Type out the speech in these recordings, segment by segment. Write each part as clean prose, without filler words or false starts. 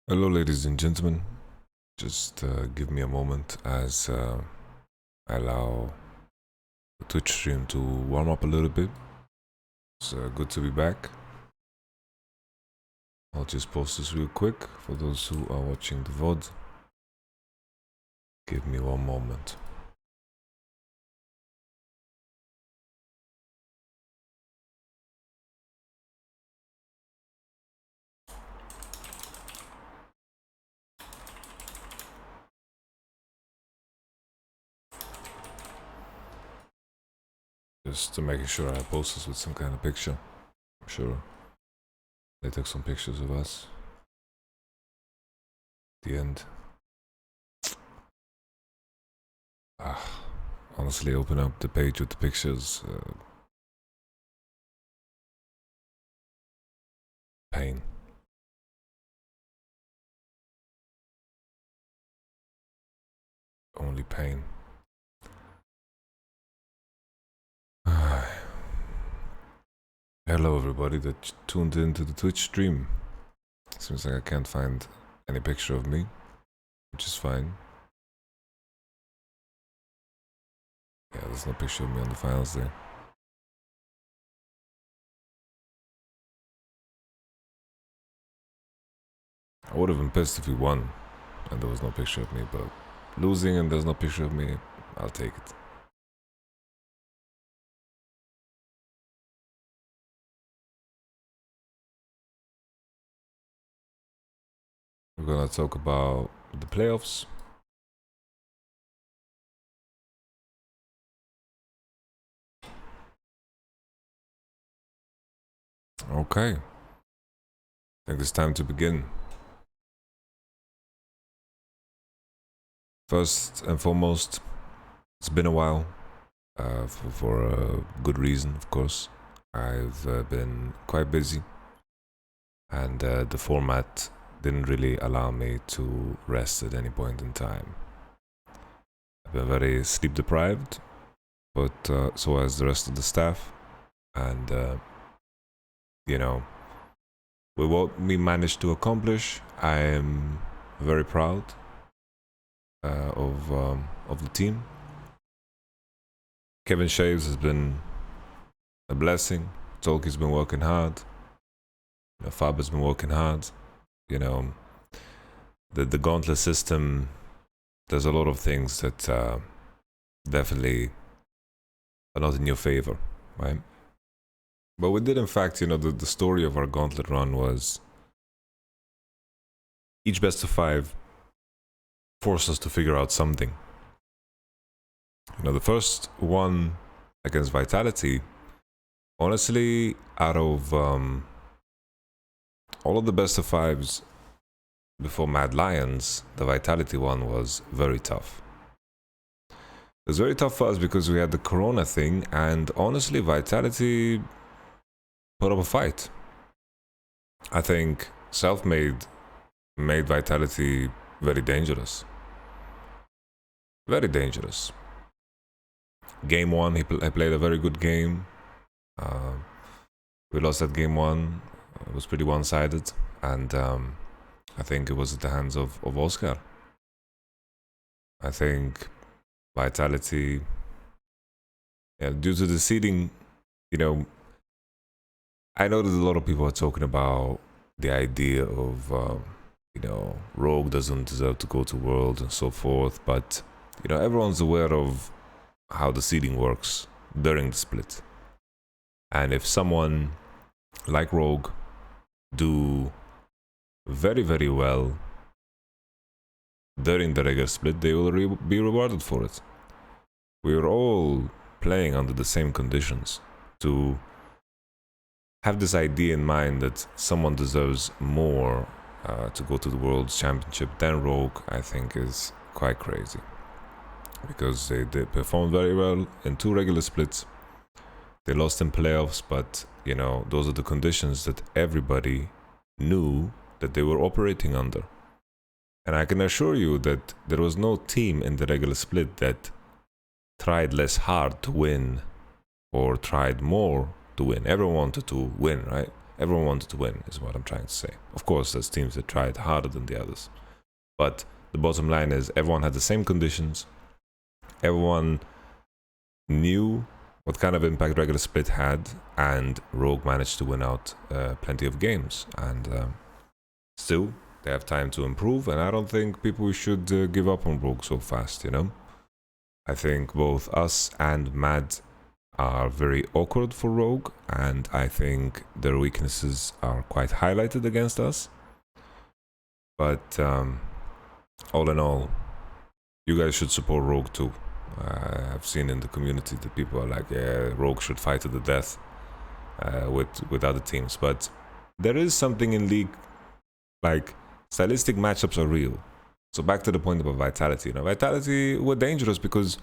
Hello, ladies and gentlemen. Just give me a moment as I allow the Twitch stream to warm up a little bit. It's good to be back. I'll just post this real quick for those who are watching the VOD. Give me one moment. Just to make sure I post this with some kind of picture. I'm sure they took some pictures of us. At the end. Honestly, open up the page with the pictures. Pain. Only pain. Hello everybody that tuned into the Twitch stream. Seems like I can't find any picture of me, which is fine. Yeah, there's no picture of me on the files there. I would have been pissed if we won and there was no picture of me, but losing and there's no picture of me, I'll take it. We're gonna talk about the playoffs. Okay. I think it's time to begin. First and foremost, it's been a while, for a good reason, of course. I've been quite busy, and the format didn't really allow me to rest at any point in time. I've been very sleep deprived, but so has the rest of the staff, and you know, with what we managed to accomplish, I am very proud of the team. Kevin Shaves has been a blessing. Tolki's been working hard. Fab has been working hard. You know, the gauntlet system. There's a lot of things that definitely are not in your favor, right? But we did, in fact, the story of our gauntlet run was each best of 5 forced us to figure out something. The first one against Vitality, honestly, out of all of the best of 5s before Mad Lions, the Vitality one was very tough. It was very tough for us because we had the Corona thing, and honestly, Vitality put up a fight. I think Selfmade made Vitality very dangerous. Very dangerous. Game 1, he played a very good game. We lost that game 1. It was pretty one-sided, and I think it was at the hands of Oscar. I think Vitality, due to the seeding, I know that a lot of people are talking about the idea of, Rogue doesn't deserve to go to World and so forth, but, everyone's aware of how the seeding works during the split. And if someone like Rogue do very, very well during the regular split, they will be rewarded for it. We are all playing under the same conditions. To have this idea in mind that someone deserves more to go to the World Championship than Rogue, I think is quite crazy. Because they performed very well in 2 regular splits. They lost in playoffs, but, those are the conditions that everybody knew that they were operating under. And I can assure you that there was no team in the regular split that tried less hard to win or tried more to win. Everyone wanted to win, right? Everyone wanted to win, is what I'm trying to say. Of course, there's teams that tried harder than the others. But the bottom line is everyone had the same conditions. Everyone knew what kind of impact regular split had, and Rogue managed to win out plenty of games. And still, they have time to improve, and I don't think people should give up on Rogue so fast, you know? I think both us and Mad are very awkward for Rogue, and I think their weaknesses are quite highlighted against us. But all in all, you guys should support Rogue too. I've seen in the community that people are like, yeah, Rogue should fight to the death with other teams. But there is something in League, like stylistic matchups are real. So back to the point about Vitality. You know, Vitality were dangerous because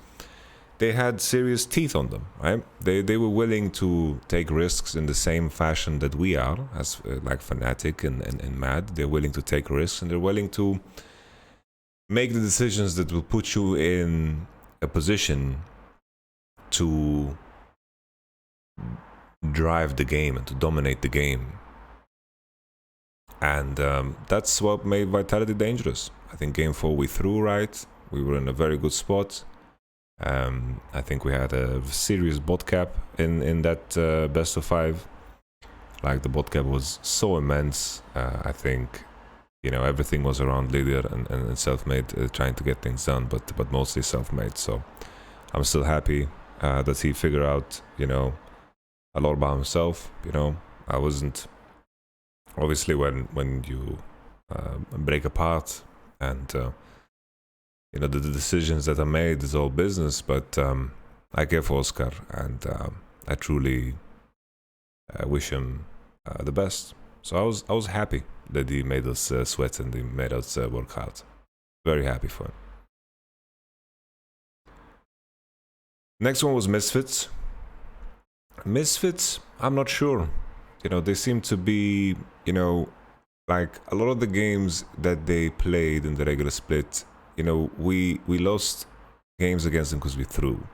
they had serious teeth on them, right? They were willing to take risks in the same fashion that we are, as like Fnatic and Mad. They're willing to take risks, and they're willing to make the decisions that will put you in a position to drive the game and to dominate the game. And that's what made Vitality dangerous. I think game 4 we threw right. We were in a very good spot. I think we had a serious bot cap in that best of 5. Like the bot cap was so immense. I think, you know, everything was around Lydia and Selfmade trying to get things done, but mostly Selfmade. So I'm still happy that he figured out, you know, a lot by himself. You know, I wasn't, obviously when you break apart and you know, the decisions that are made is all business, but I care for Oscar, and I truly wish him the best. So I was happy that he made us sweat and he made us work hard. Very happy for him. Next one was Misfits. Misfits, I'm not sure. You know, they seem to be, you know, like a lot of the games that they played in the regular split, you know, we lost games against them because we threw.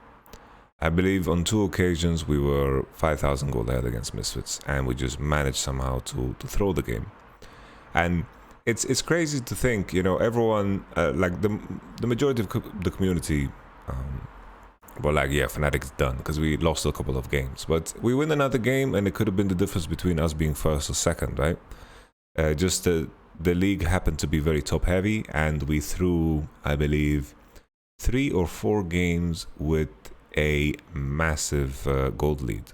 I believe on 2 occasions we were 5,000 gold ahead against Misfits, and we just managed somehow to throw the game. And it's crazy to think, you know, everyone, like the majority of the community, well, like, yeah, Fnatic is done because we lost a couple of games. But we win another game, and it could have been the difference between us being first or second, right? Just the league happened to be very top heavy, and we threw, I believe, 3 or 4 games with a massive gold lead.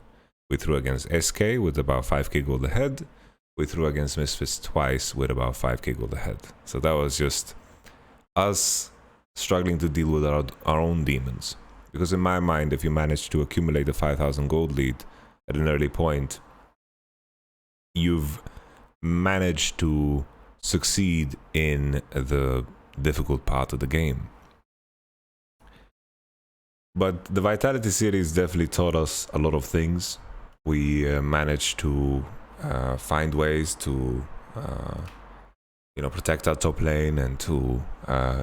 We threw against SK with about 5k gold ahead. We threw against Misfits twice with about 5k gold ahead. So that was just us struggling to deal with our own demons. Because in my mind, if you manage to accumulate a 5,000 gold lead at an early point, you've managed to succeed in the difficult part of the game. But the Vitality series definitely taught us a lot of things. We managed to find ways to you know, protect our top lane and to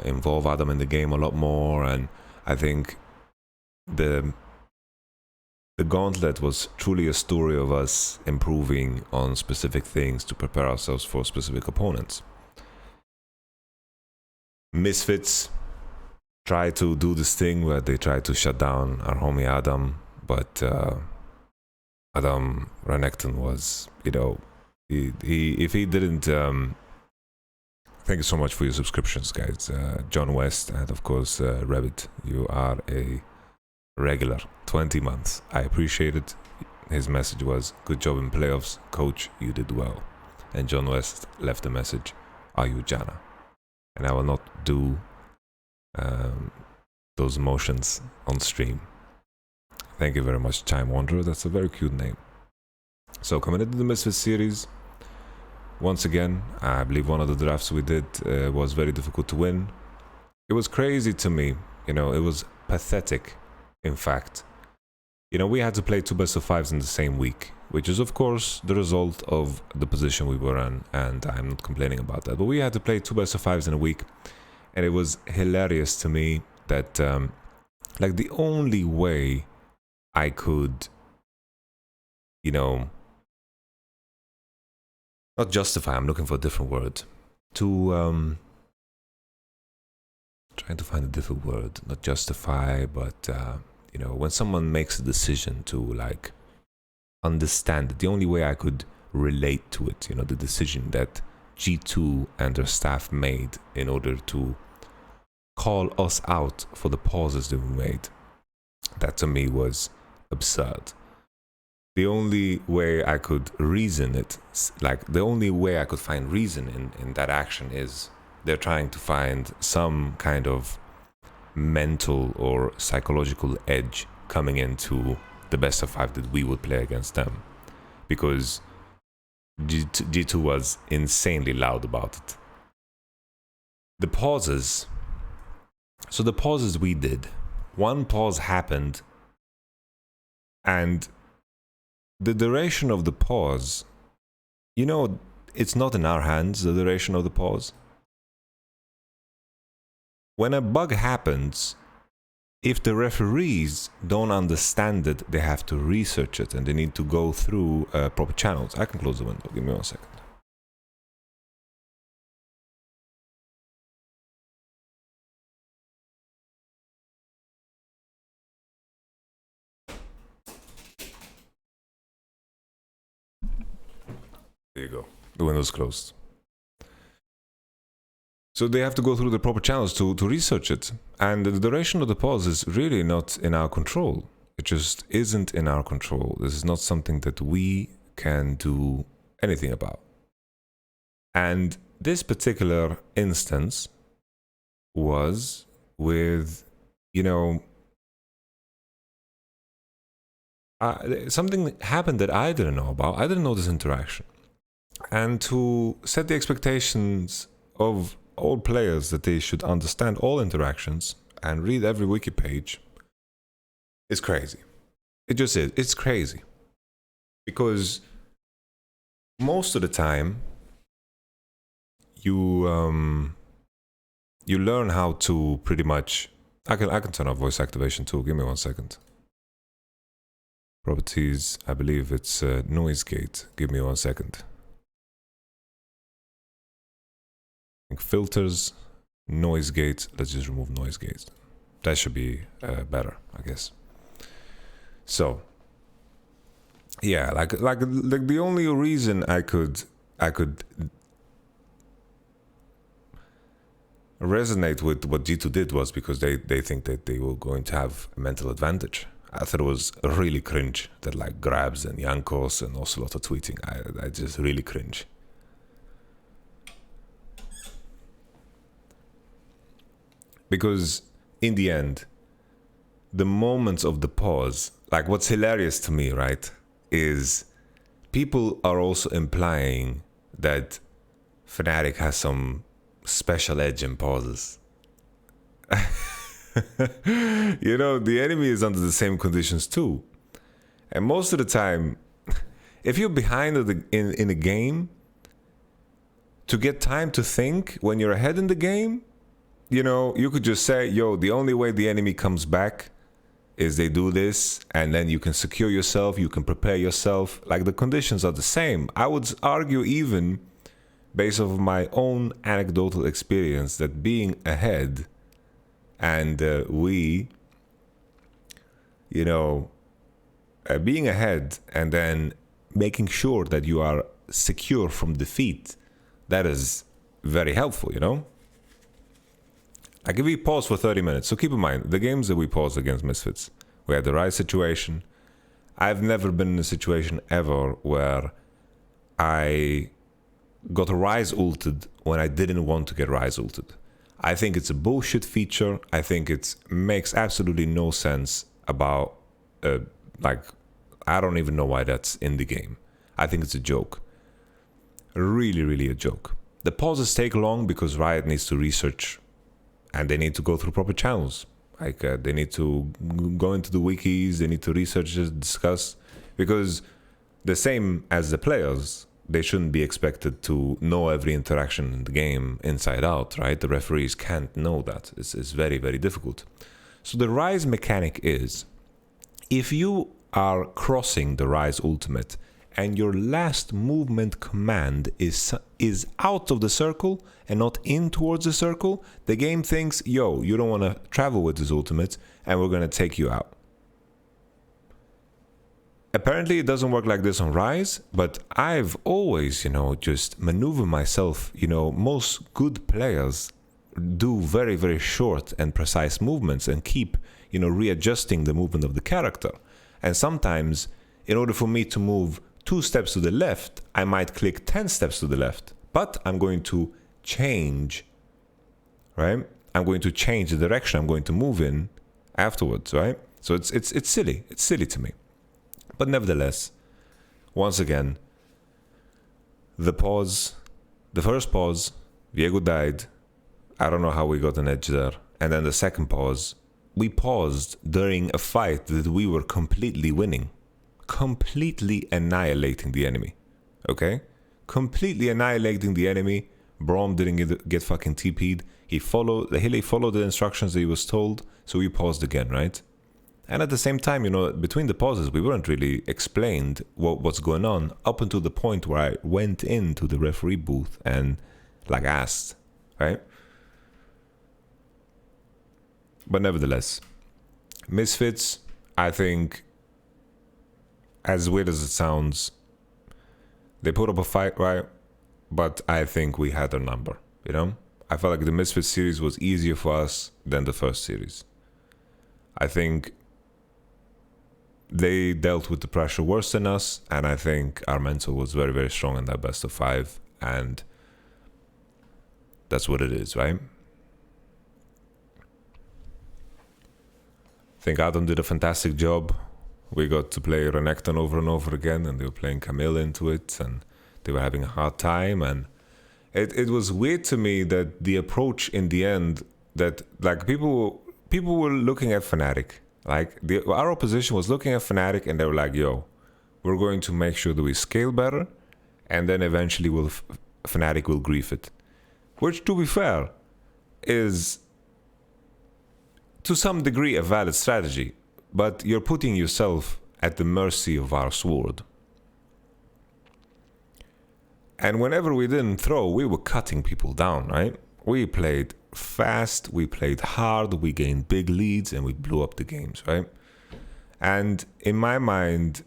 involve Adam in the game a lot more. And I think the Gauntlet was truly a story of us improving on specific things to prepare ourselves for specific opponents. Misfits try to do this thing where they try to shut down our homie Adam, but Adam Renekton was, you know, if he didn't, thank you so much for your subscriptions, guys. John West and of course Rabbit, you are a regular, 20 months. I appreciate it. His message was, good job in playoffs, coach, you did well. And John West left the message, are you Jana? And I will not do those motions on stream. Thank you very much, Time Wanderer. That's a very cute name. So coming into the Misfits series, once again, I believe one of the drafts we did was very difficult to win. It was crazy to me, you know, it was pathetic, in fact. You know, we had to play 2 best of 5s in the same week, which is of course the result of the position we were in, and I'm not complaining about that. But we had to play 2 best of 5s in a week, and it was hilarious to me that like the only way I could, you know, not justify, I'm looking for a different word. To, trying to find a different word, not justify, but, you know, when someone makes a decision to, like, understand it, the only way I could relate to it, you know, the decision that G2 and their staff made in order to call us out for the pauses that we made, that to me was absurd. The only way I could reason it, like the only way I could find reason in that action is they're trying to find some kind of mental or psychological edge coming into the best of 5 that we would play against them, because G2 was insanely loud about it. The pauses, so the pauses we did, one pause happened and the duration of the pause, you know, it's not in our hands, the duration of the pause. When a bug happens, if the referees don't understand it, they have to research it and they need to go through proper channels. I can close the window, give me 1 second. There you go, the window's closed. So they have to go through the proper channels to research it. And the duration of the pause is really not in our control. It just isn't in our control. This is not something that we can do anything about. And this particular instance was with, you know, something happened that I didn't know about. I didn't know this interaction. And to set the expectations of all players that they should understand all interactions and read every wiki page is crazy. It just is. It's crazy. Because most of the time, you learn how to pretty much... I can turn off voice activation too. Give me 1 second. Properties, I believe it's noise gate. Give me 1 second. Filters, noise gate. Let's just remove noise gate. That should be better, I guess. So yeah, like the only reason I could resonate with what G2 did was because they think that they were going to have a mental advantage. I thought it was really cringe that like Grabs and Yankos and also a lot of tweeting. I just really cringe. Because in the end, the moments of the pause, like what's hilarious to me, right, is people are also implying that Fnatic has some special edge in pauses. You know, the enemy is under the same conditions too. And most of the time, if you're behind in a game, to get time to think when you're ahead in the game, you know, you could just say, yo, the only way the enemy comes back is they do this, and then you can secure yourself, you can prepare yourself. Like, the conditions are the same. I would argue, even based off of my own anecdotal experience, that being ahead and being ahead and then making sure that you are secure from defeat, that is very helpful, you know? Like, if we pause for 30 minutes, so keep in mind, the games that we paused against Misfits, we had the Rise situation. I've never been in a situation ever where I got Rise ulted when I didn't want to get Rise ulted. I think it's a bullshit feature. I think it makes absolutely no sense about, I don't even know why that's in the game. I think it's a joke. Really, really a joke. The pauses take long because Riot needs to research and they need to go through proper channels. Like, they need to go into the wikis, they need to research it, discuss. Because the same as the players, they shouldn't be expected to know every interaction in the game inside out, right? The referees can't know that. It's very, very difficult. So the Rise mechanic is, if you are crossing the Rise ultimate and your last movement command is out of the circle and not in towards the circle, the game thinks, yo, you don't want to travel with this ultimate, and we're going to take you out. Apparently it doesn't work like this on Rise, but I've always, just maneuver myself. Most good players do very, very short and precise movements and keep, readjusting the movement of the character. And sometimes, in order for me to move 2 steps to the left, I might click 10 steps to the left. But I'm going to change, right? I'm going to change the direction I'm going to move in afterwards, right? So it's silly. It's silly to me. But nevertheless, once again, the first pause, Diego died. I don't know how we got an edge there. And then the second pause, we paused during a fight that we were completely winning. Completely annihilating the enemy. Okay? Completely annihilating the enemy. Braum didn't get fucking TP'd. He followed the instructions that he was told, so we paused again, right? And at the same time, between the pauses, we weren't really explained what's going on up until the point where I went into the referee booth and asked, right? But nevertheless, Misfits, I think, as weird as it sounds, they put up a fight, right? But I think we had their number, I felt like the Misfits series was easier for us than the first series. I think they dealt with the pressure worse than us, and I think our mental was very, very strong in that best of 5, and that's what it is, right? I think Adam did a fantastic job. We got to play Renekton over and over again, and they were playing Camille into it, and they were having a hard time, and it was weird to me that the approach in the end, that people were looking at Fnatic. Our opposition was looking at Fnatic, and they were like, yo, we're going to make sure that we scale better, and then eventually Fnatic will grief it. Which, to be fair, is to some degree a valid strategy, but you're putting yourself at the mercy of our sword. And whenever we didn't throw, we were cutting people down, right? We played fast, we played hard, we gained big leads, and we blew up the games, right? And in my mind,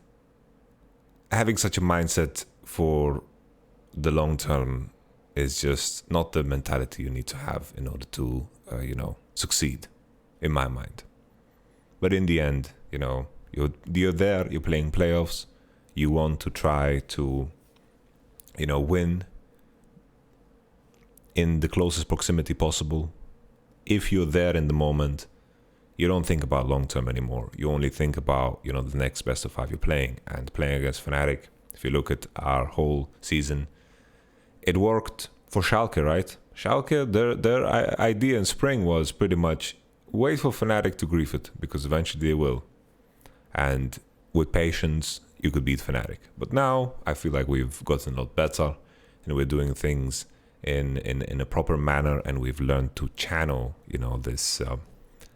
having such a mindset for the long term is just not the mentality you need to have in order to, succeed, in my mind. But in the end, you're there, you're playing playoffs, you want to try to, win in the closest proximity possible. If you're there in the moment, you don't think about long term anymore. You only think about, the next best of 5 you're playing. And playing against Fnatic, if you look at our whole season, it worked for Schalke, right? Schalke, their idea in spring was pretty much wait for Fnatic to grief it, because eventually they will. And with patience, you could beat Fnatic. But now, I feel like we've gotten a lot better, and we're doing things in a proper manner, and we've learned to channel,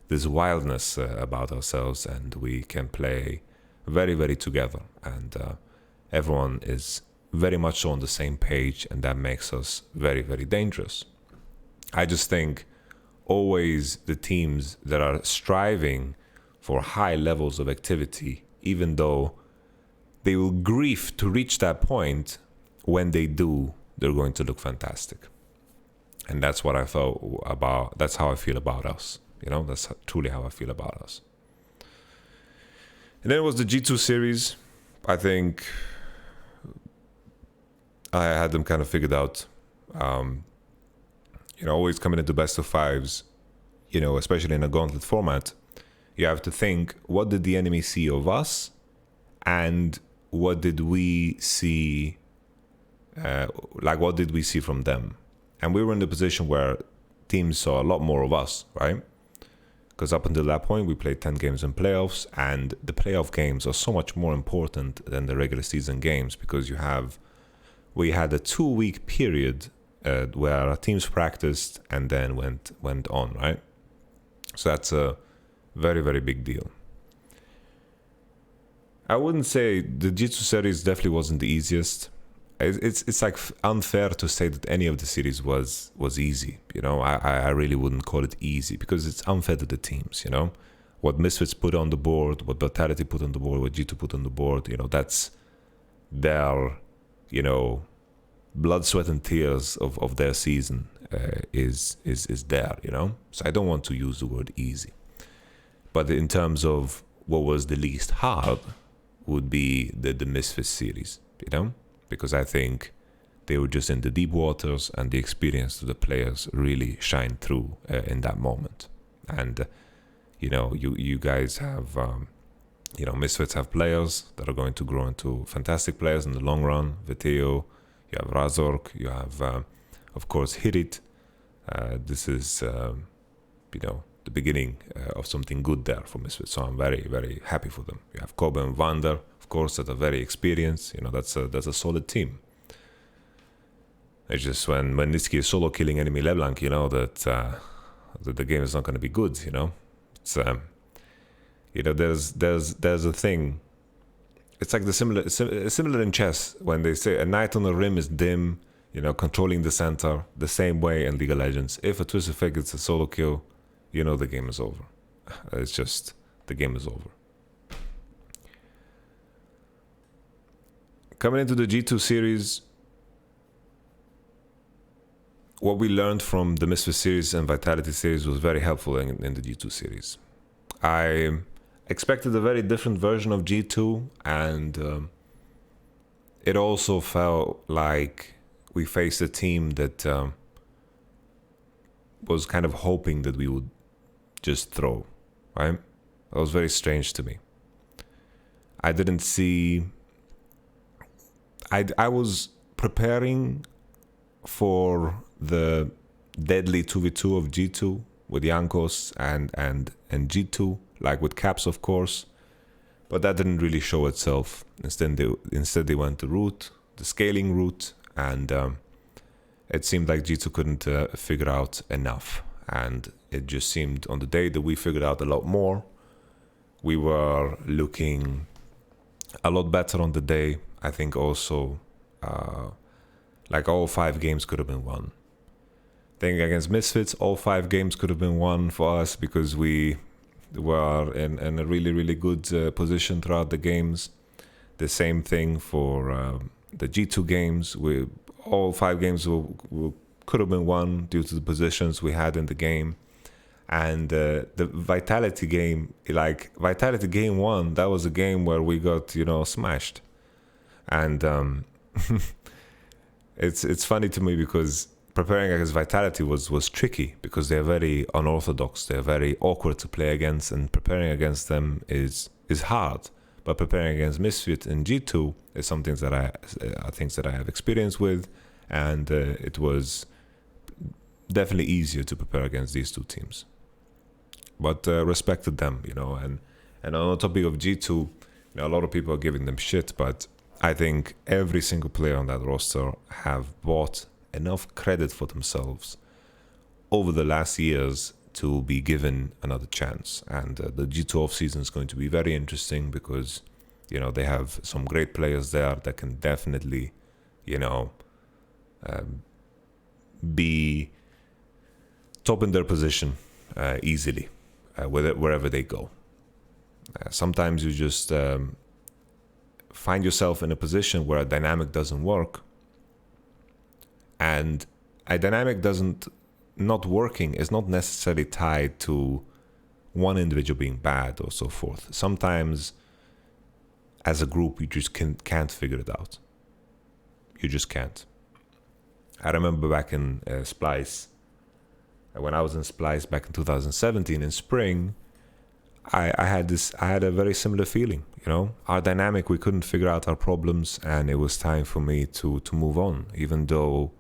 this wildness about ourselves, and we can play very, very together, and everyone is very much so on the same page, and that makes us very, very dangerous. I just think always the teams that are striving for high levels of activity, even though they will grief to reach that point, when they do, they're going to look fantastic. And that's what I felt about, that's how I feel about us. That's truly how I feel about us. And then it was the G2 series. I think I had them kind of figured out. Always coming into best of 5s, especially in a gauntlet format, you have to think, what did the enemy see of us? And what did we see, what did we see from them? And we were in the position where teams saw a lot more of us, right? Because up until that point, we played 10 games in playoffs, and the playoff games are so much more important than the regular season games, because we had a 2-week period where our teams practiced and then went on, right? So that's a very, very big deal. I wouldn't say the G2 series definitely wasn't the easiest. It's like unfair to say that any of the series was easy. You know, I really wouldn't call it easy because it's unfair to the teams. You know, what Misfits put on the board, what Vitality put on the board, what G2 put on the board. You know, that's their, you know, blood, sweat, and tears of their season is there. You know, so I don't want to use the word easy, but in terms of what was the least hard, would be the Misfits series. You know. Because I think they were just in the deep waters and the experience of the players really shined through in that moment. And, you know, you guys have, you know, Misfits have players that are going to grow into fantastic players in the long run. Viteo, you have Razork, you have, of course, Hirit. This is, you know, the beginning of something good there for Misfits. So I'm very, very happy for them. You have Kobe and Vander, course, that are very experienced. You know, that's a solid team. It's just when Nitsky is solo killing enemy LeBlanc, you know, that the game is not going to be good. You know, it's you know, there's a thing. It's like similar in chess when they say a knight on the rim is dim. You know, controlling the center the same way in League of Legends. If a Twisted Fate gets a solo kill, you know the game is over. It's just the game is over. Coming into the G2 series, what we learned from the Misfits series and Vitality series was very helpful in the G2 series. I expected a very different version of G2, and it also felt like we faced a team that was kind of hoping that we would just throw, right? That was very strange to me. I didn't see... I was preparing for the deadly 2v2 of G2 with Jankos and G2, like with Caps, of course, but that didn't really show itself. Instead they went the scaling route, and it seemed like G2 couldn't figure out enough, and it just seemed on the day that we figured out a lot more, we were looking a lot better on the day. I think also, like all 5 games could have been won. I think against Misfits, all 5 games could have been won for us because we were in a really, really good position throughout the games. The same thing for the G2 games. All 5 games could have been won due to the positions we had in the game. And the Vitality game, like Vitality game 1, that was a game where we got, you know, smashed. And it's funny to me because preparing against Vitality was tricky because they're very unorthodox, they're very awkward to play against, and preparing against them is hard. But preparing against Misfit and G2 is something that I have experience with, and it was definitely easier to prepare against these 2 teams. But respected them, you know, and on the topic of G2, you know, a lot of people are giving them shit, but I think every single player on that roster have bought enough credit for themselves over the last years to be given another chance. And the G2 off-season is going to be very interesting because, you know, they have some great players there that can definitely, you know, be top in their position easily wherever they go. Sometimes you just... find yourself in a position where a dynamic doesn't work, and a dynamic not working is not necessarily tied to one individual being bad or so forth. Sometimes as a group you just can't figure it out. You just can't. I remember back in Splice, when I was in Splice back in 2017 in spring, I had a very similar feeling, you know. Our dynamic, we couldn't figure out our problems, and it was time for me to move on, even though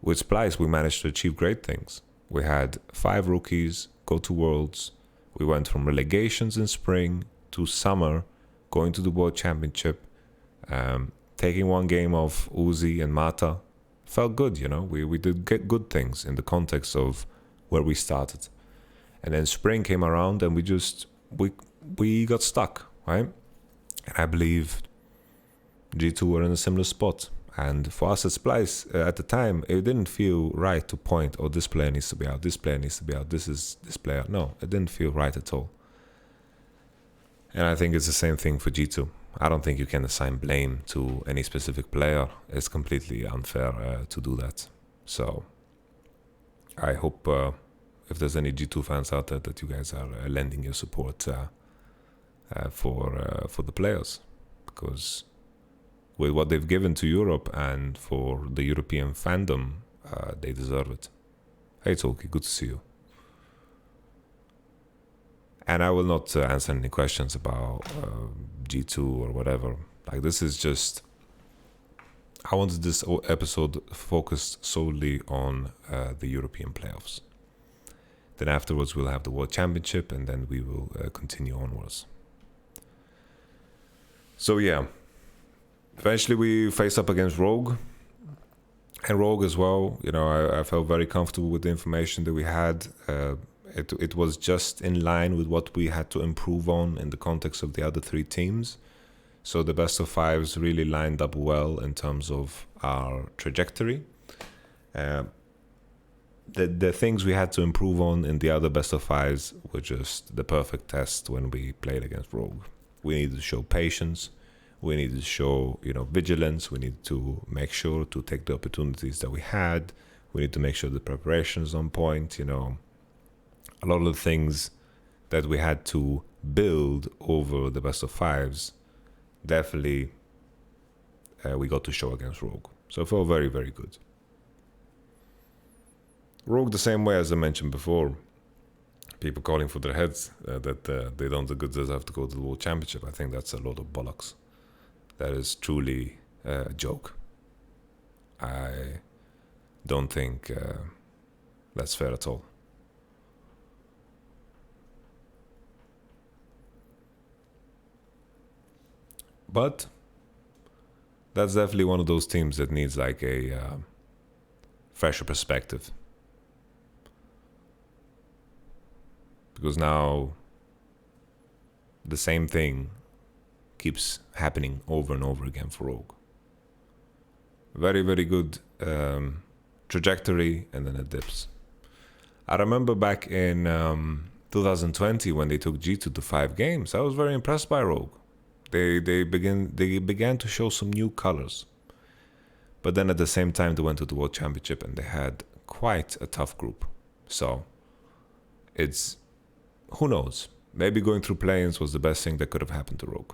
with Splice we managed to achieve great things. We had 5 rookies go to Worlds. We went from relegations in spring to summer, going to the World Championship, taking 1 game off Uzi and Mata. Felt good, you know. We did get good things in the context of where we started. And then spring came around and we got stuck, right? And I believe G2 were in a similar spot. And for us at Splice, at the time, it didn't feel right to point, oh, this player needs to be out, this player needs to be out, this is this player. No, it didn't feel right at all. And I think it's the same thing for G2. I don't think you can assign blame to any specific player. It's completely unfair to do that. So I hope if there's any G2 fans out there that you guys are lending your support for the players, because with what they've given to Europe and for the European fandom, they deserve it. Hey Tolki, good to see you. And I will not answer any questions about G2 or whatever. Like, this is just... I wanted this episode focused solely on the European playoffs. Then afterwards we'll have the World Championship, and then we will continue onwards. So yeah, eventually we face up against Rogue. And Rogue as well, you know, I felt very comfortable with the information that we had. It was just in line with what we had to improve on in the context of the other three teams. So the best of fives really lined up well in terms of our trajectory. The things we had to improve on in the other best of fives were just the perfect test when we played against Rogue. We needed to show patience. We needed to show, you know, vigilance. We needed to make sure to take the opportunities that we had. We need to make sure the preparation is on point, you know. A lot of the things that we had to build over the best of fives, definitely we got to show against Rogue. So I felt very, very good. Rogue the same way as I mentioned before. People calling for their heads that they don't deserve to go to the World Championship. I think that's a lot of bollocks. That is truly a joke. I don't think that's fair at all. But that's definitely one of those teams that needs like a fresher perspective. Because now the same thing keeps happening over and over again for Rogue. Very, very good trajectory, and then it dips. I remember back in 2020 when they took G2 to 5 games, I was very impressed by Rogue. They began to show some new colors. But then at the same time they went to the World Championship and they had quite a tough group. So it's, who knows? Maybe going through play-ins was the best thing that could have happened to Rogue.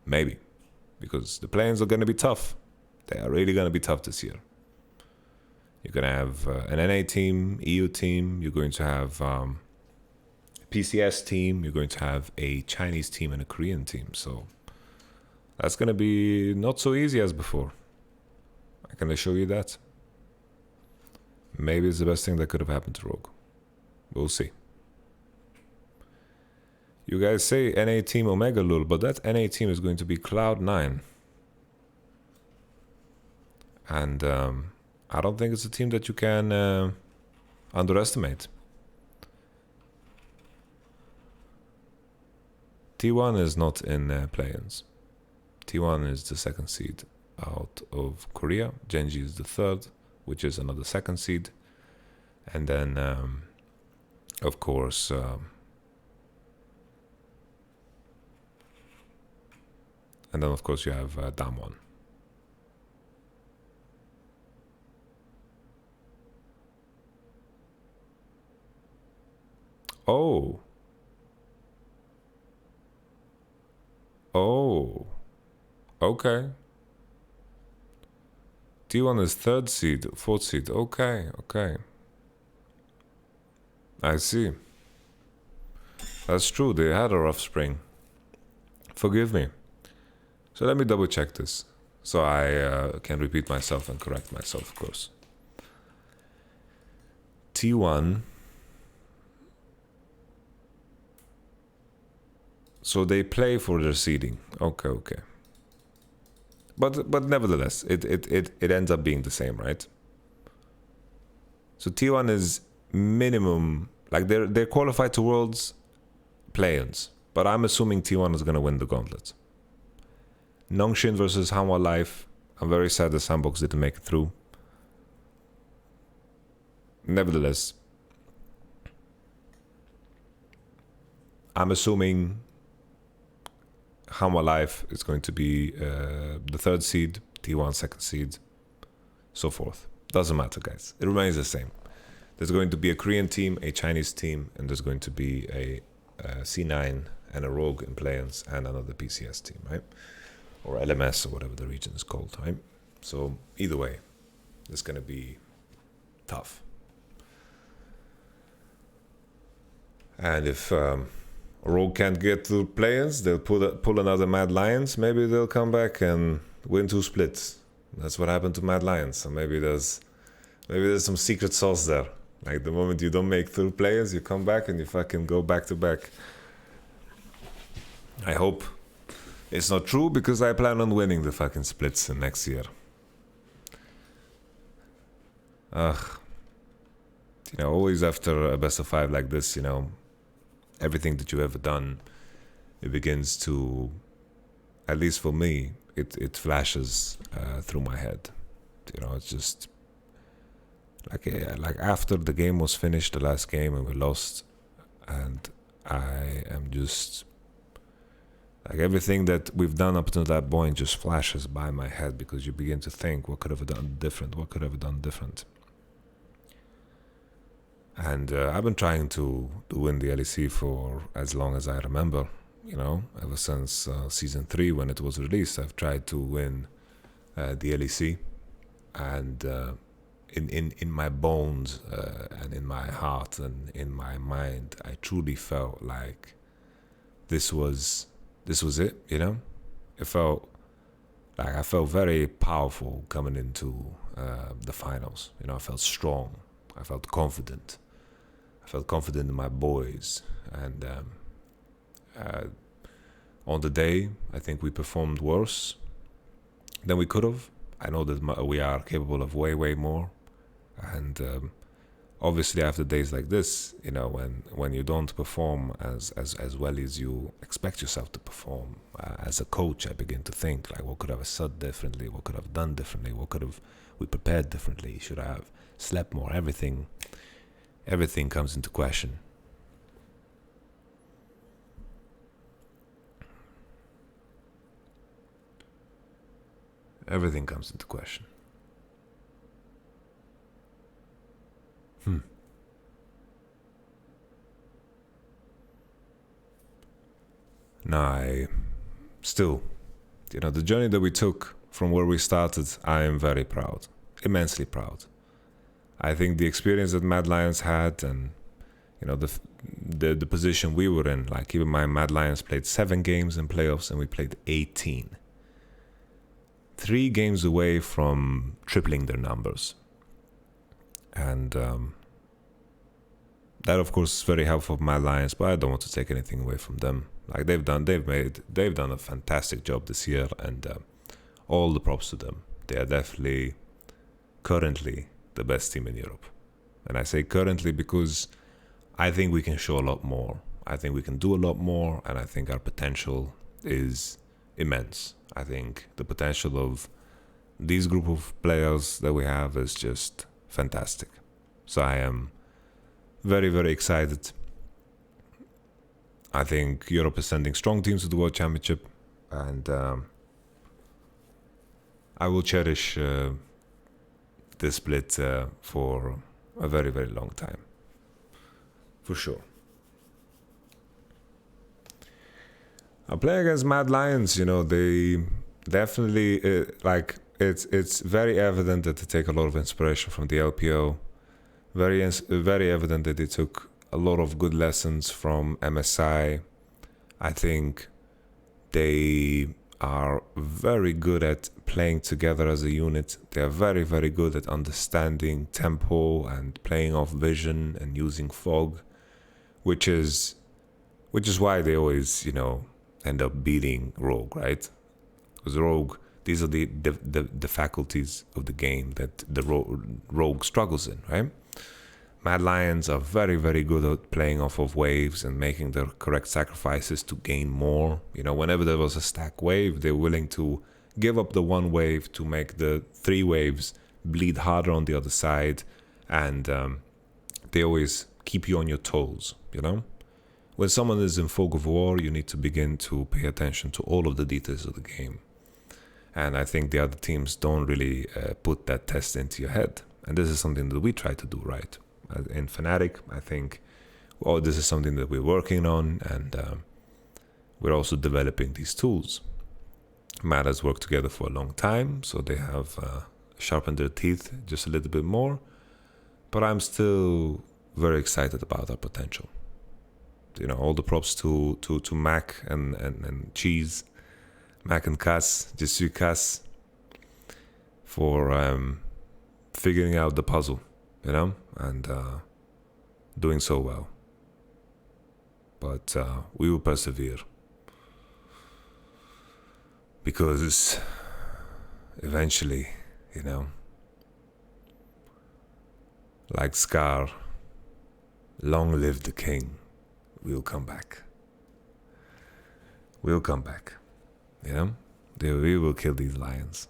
Maybe. Because the play-ins are going to be tough. They are really going to be tough this year. You're going to have an NA team, EU team. You're going to have PCS team. You're going to have a Chinese team and a Korean team. So that's going to be not so easy as before. I can assure you that. Maybe it's the best thing that could have happened to Rogue. We'll see. You guys say NA team Omega Lul, but that NA team is going to be Cloud9. And I don't think it's a team that you can underestimate. T1 is not in play-ins. T1 is the second seed out of Korea. Genji is the third, which is another second seed. And then, of course, you have Damwon. Oh. Oh. Okay. T1 is third seed, fourth seed. Okay, okay. I see. That's true, they had a rough spring. Forgive me. So let me double check this. So I can repeat myself and correct myself, of course. T1. So they play for their seeding. Okay, okay. But nevertheless, it ends up being the same, right? So T1 is minimum, like they're qualified to Worlds play-ins. But I'm assuming T1 is going to win the gauntlet. Nongshin versus Hanwha Life. I'm very sad the Sandbox didn't make it through. Nevertheless, I'm assuming Hanwha Life is going to be the third seed, T1 second seed, so forth. Doesn't matter, guys. It remains the same. There's going to be a Korean team, a Chinese team, and there's going to be a C9 and a Rogue in play-ins and another PCS team, right? Or LMS or whatever the region is called, right? So either way, it's going to be tough. And if Rogue can't get to play-ins, they'll pull another Mad Lions. Maybe they'll come back and win 2 splits. That's what happened to Mad Lions. So maybe there's some secret sauce there. Like the moment you don't make through play-ins, you come back and you fucking go back to back. I hope it's not true, because I plan on winning the fucking splits next year. Always after a best of 5 like this, everything that you've ever done, it begins to, at least for me, it flashes through my head. It's just like after the game was finished, the last game, and we lost, and I am just like, everything that we've done up to that point just flashes by my head, because you begin to think, what could have done different? And I've been trying to win the LEC for as long as I remember, ever since season 3 when it was released. I've tried to win the LEC, and in my bones and in my heart and in my mind, I truly felt like this was it. It felt like I felt very powerful coming into the finals. I felt strong. I felt confident. I felt confident in my boys. And on the day, I think we performed worse than we could have. I know that we are capable of way, way more. And obviously after days like this, when you don't perform as well as you expect yourself to perform, as a coach, I begin to think, like, what could I have said differently? What could I have done differently? What could have we prepared differently? Should I have slept more? Everything comes into question. Everything comes into question. No, I still, the journey that we took from where we started, I am very proud, immensely proud. I think the experience that Mad Lions had, and the position we were in, like, keep in mind, Mad Lions played 7 games in playoffs and we played 18. 3 games away from tripling their numbers. And that, of course, is very helpful for Mad Lions, but I don't want to take anything away from them. Like, they've done a fantastic job this year, and all the props to them. They are definitely currently the best team in Europe. And I say currently because I think we can show a lot more. I think we can do a lot more, and I think our potential is immense. I think the potential of these group of players that we have is just fantastic. So I am very, very excited. I think Europe is sending strong teams to the World Championship, and I will cherish this split for a very, very long time, for sure. I play against Mad Lions. They definitely it's very evident that they take a lot of inspiration from the LPO. Very evident that they took a lot of good lessons from MSI. I think they are very good at playing together as a unit. They are very, very good at understanding tempo and playing off vision and using fog, which is why they always, end up beating Rogue, right? Because Rogue, these are the faculties of the game that the Rogue struggles in, right? Mad Lions are very, very good at playing off of waves and making the correct sacrifices to gain more. You know, whenever there was a stack wave, they're willing to give up the one wave to make the 3 waves bleed harder on the other side, and they always keep you on your toes, you know? When someone is in fog of war, you need to begin to pay attention to all of the details of the game. And I think the other teams don't really put that test into your head. And this is something that we try to do, right? In Fnatic, I think, this is something that we're working on, and we're also developing these tools. Mad has worked together for a long time, so they have sharpened their teeth just a little bit more. But I'm still very excited about our potential. You know, all the props to Mac and Cheese, Mac and Cass, Jesu Cass, for figuring out the puzzle, you know, and doing so well. But we will persevere, because eventually, you know, like Scar, long live the king. We'll come back. We'll come back. You know? We will kill these lions.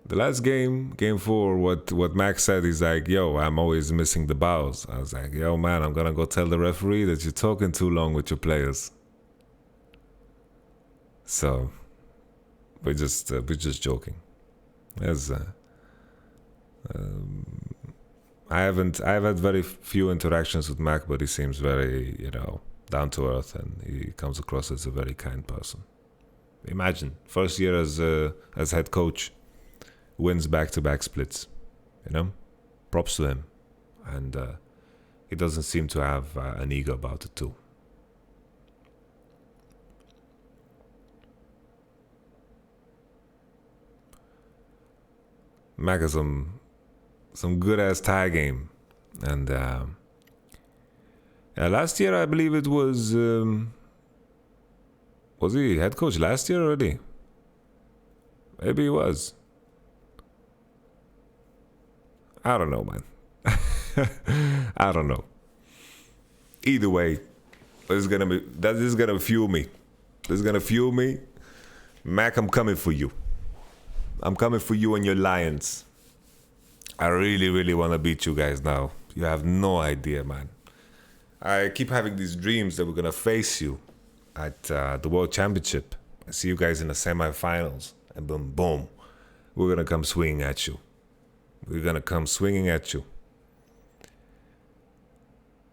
The last game 4, what Max said is like, yo, I'm always missing the bows. I was like, yo, man, I'm gonna go tell the referee that you're talking too long with your players. So, we're just joking. As I've had very few interactions with Mac, but he seems very, you know, down to earth, and he comes across as a very kind person. Imagine, first year as head coach, wins back-to-back splits, you know? Props to him. And he doesn't seem to have an ego about it too. Mac has some good-ass tie game. And last year, I believe it was he head coach last year already? Maybe he was. I don't know, man. I don't know. Either way, this is gonna fuel me. This is gonna fuel me. Mac, I'm coming for you. I'm coming for you and your Lions. I really, really want to beat you guys now. You have no idea, man. I keep having these dreams that we're gonna face you at the World Championship. I see you guys in the semifinals, and boom, boom, we're gonna come swinging at you. We're gonna come swinging at you.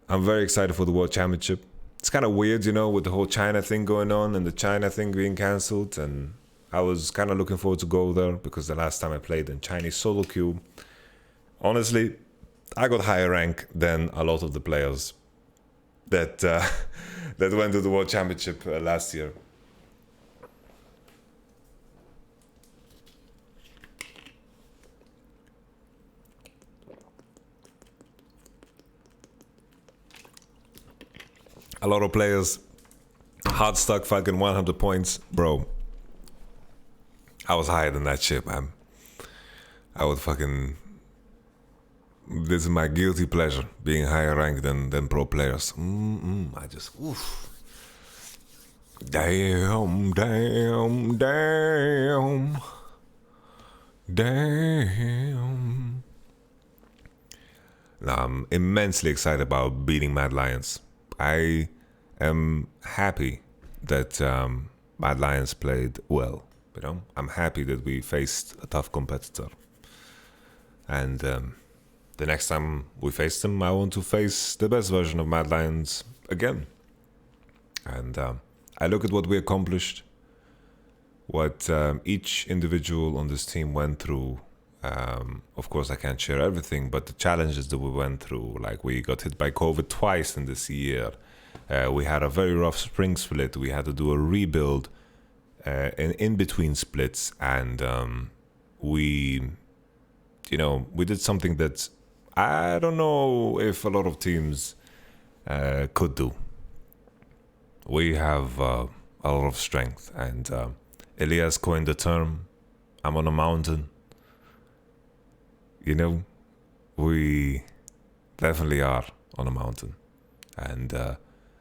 I'm very excited for the World Championship. It's kind of weird, you know, with the whole China thing going on and the China thing being cancelled. And I was kind of looking forward to go there, because the last time I played in Chinese solo queue, honestly, I got higher rank than a lot of the players that that went to the World Championship last year. A lot of players hard stuck fucking 100 points. Bro, I was higher than that shit, man. I would fucking... This is my guilty pleasure, being higher ranked than pro players. I just... Oof. Damn. Now, I'm immensely excited about beating Mad Lions. I am happy that Mad Lions played well. You know, I'm happy that we faced a tough competitor. And the next time we face them, I want to face the best version of Mad Lions again. And I look at what we accomplished, what each individual on this team went through. Of course, I can't share everything, but the challenges that we went through, like we got hit by COVID twice in this year. We had a very rough spring split. We had to do a rebuild in between splits, and we did something that I don't know if a lot of teams could do. We have a lot of strength, and Elias coined the term, I'm on a mountain. you know, we definitely are on a mountain. And